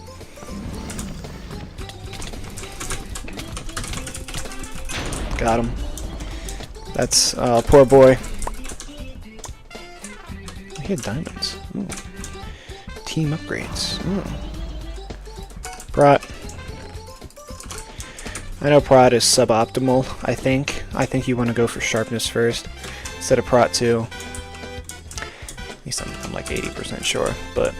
Got him. That's, poor boy. He had diamonds. Ooh. Team upgrades. Ooh. Prot. I know Prot is suboptimal, I think. I think you want to go for sharpness first, instead of Prot 2. At least I'm like 80% sure, but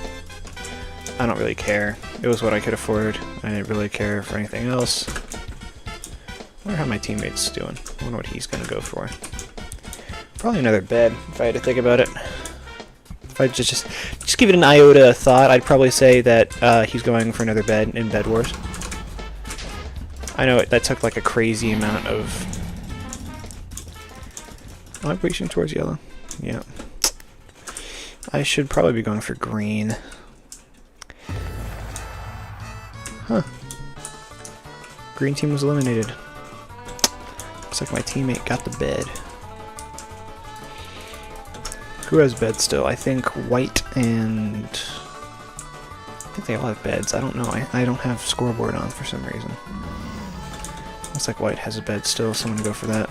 I don't really care. It was what I could afford. I didn't really care for anything else. I wonder how my teammate's doing. I wonder what he's going to go for. Probably another bed, if I had to think about it. If I just give it an iota of thought, I'd probably say that he's going for another bed in Bed Wars. I know that took like a crazy amount of... Oh, I'm reaching towards yellow. Yeah. I should probably be going for green. Huh. Green team was eliminated. Looks like my teammate got the bed. Who has beds still? I think white and... I think they all have beds. I don't know. I don't have scoreboard on for some reason. Looks like white has a bed still, so I'm gonna go for that.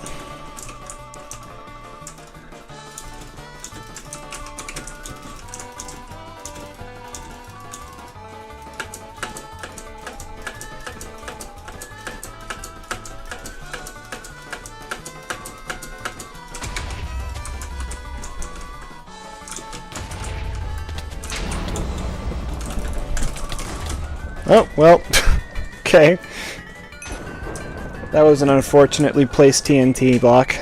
Oh, well, okay. That was an unfortunately placed TNT block.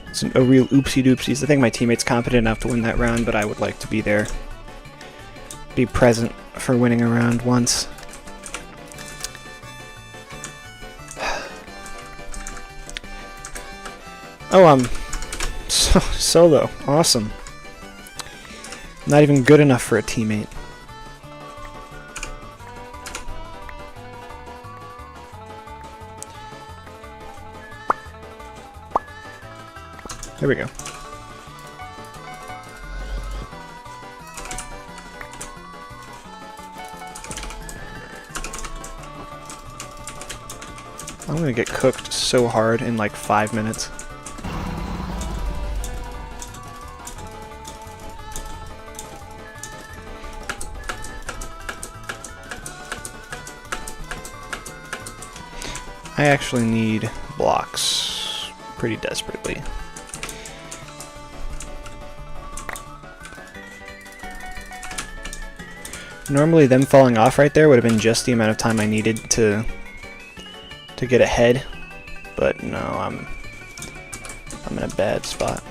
It's a real oopsie doopsies. I think my teammate's competent enough to win that round, but I would like to be there. Be present for winning a round once. Oh, solo. Awesome. Not even good enough for a teammate. There we go. I'm gonna get cooked so hard in like 5 minutes. I actually need blocks pretty desperately. Normally them falling off right there would have been just the amount of time I needed to get ahead, but no, I'm in a bad spot.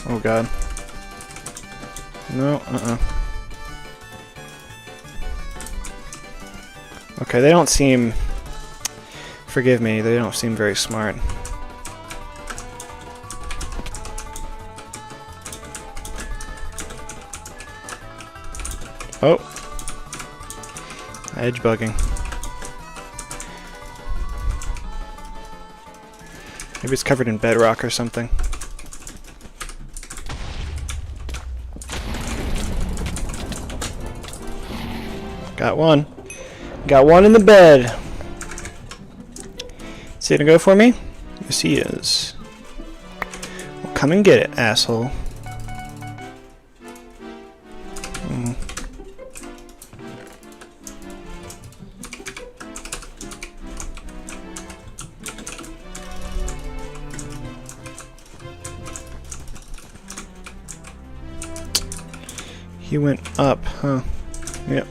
Oh god. No, Okay, they don't seem... Forgive me, they don't seem very smart. Oh. Edge bugging. Maybe it's covered in bedrock or something. Got one. Got one in the bed. Is he gonna go for me? Yes, he is. Well, come and get it, asshole. He went up, huh? Yep.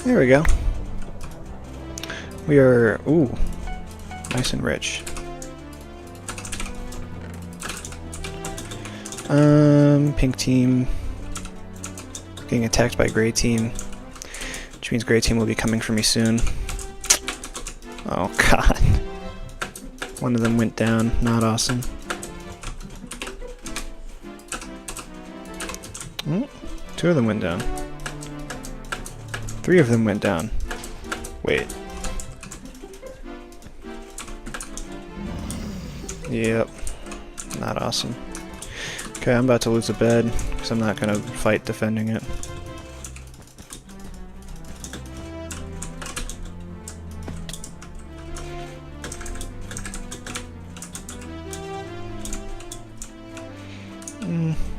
There we go. We are, ooh, nice and rich. Pink team getting attacked by gray team, which means gray team will be coming for me soon. Oh god. One of them went down, not awesome. Two of them went down. Three of them went down. Wait. Yep. Not awesome. Okay, I'm about to lose a bed, because I'm not going to fight defending it.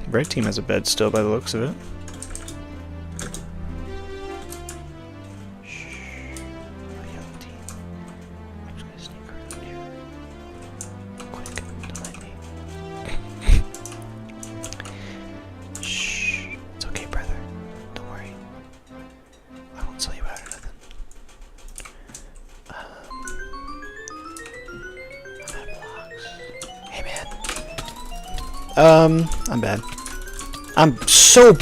Red team has a bed still by the looks of it. I'm bad. I'm so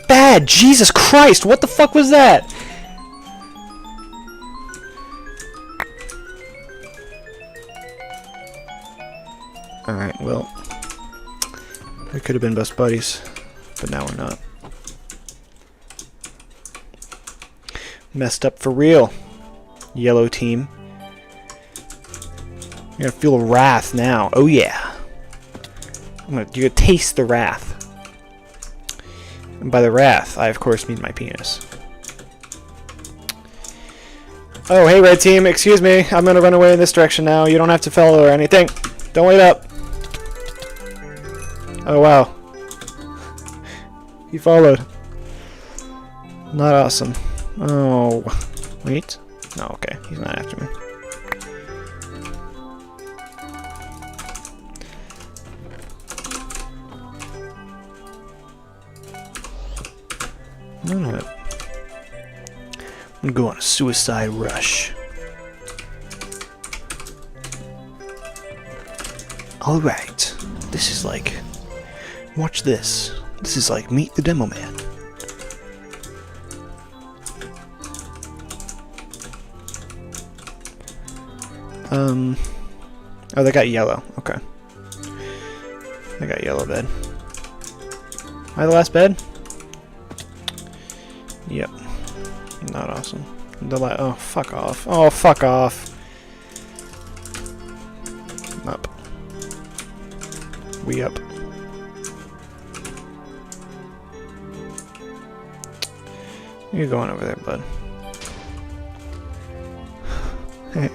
bad! Jesus Christ! What the fuck was that? Alright, well. We could have been best buddies, but now we're not. Messed up for real. Yellow team. You're gonna feel wrath now. Oh yeah. You're gonna taste the wrath. And by the wrath, I of course mean my penis. Oh, hey red team, excuse me. I'm gonna run away in this direction now. You don't have to follow or anything. Don't wait up. Oh wow. He followed. Not awesome. Oh, wait. No, okay. He's not after me. I'm gonna go on a suicide rush. Alright. This is like... Watch this. This is like Meet the Demo Man. Oh, they got yellow. Okay. They got yellow bed. Am I the last bed? Yep. Not awesome. Oh, fuck off. Oh, fuck off. Up. We up. You're going over there, bud. Hey.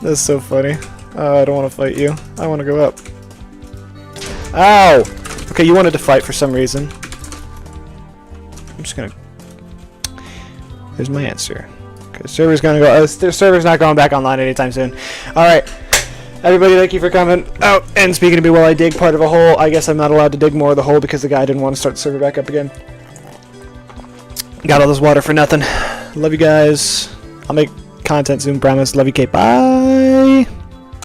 That's so funny. I don't want to fight you. I want to go up. Ow! Okay, you wanted to fight for some reason. I'm just gonna... There's my answer. Okay, server's gonna go... the server's not going back online anytime soon. Alright. Everybody, thank you for coming out and speaking to me while I dig part of a hole. I guess I'm not allowed to dig more of the hole because the guy didn't want to start the server back up again. Got all this water for nothing. Love you guys. I'll make content soon, promise. Love you, Kate. Bye!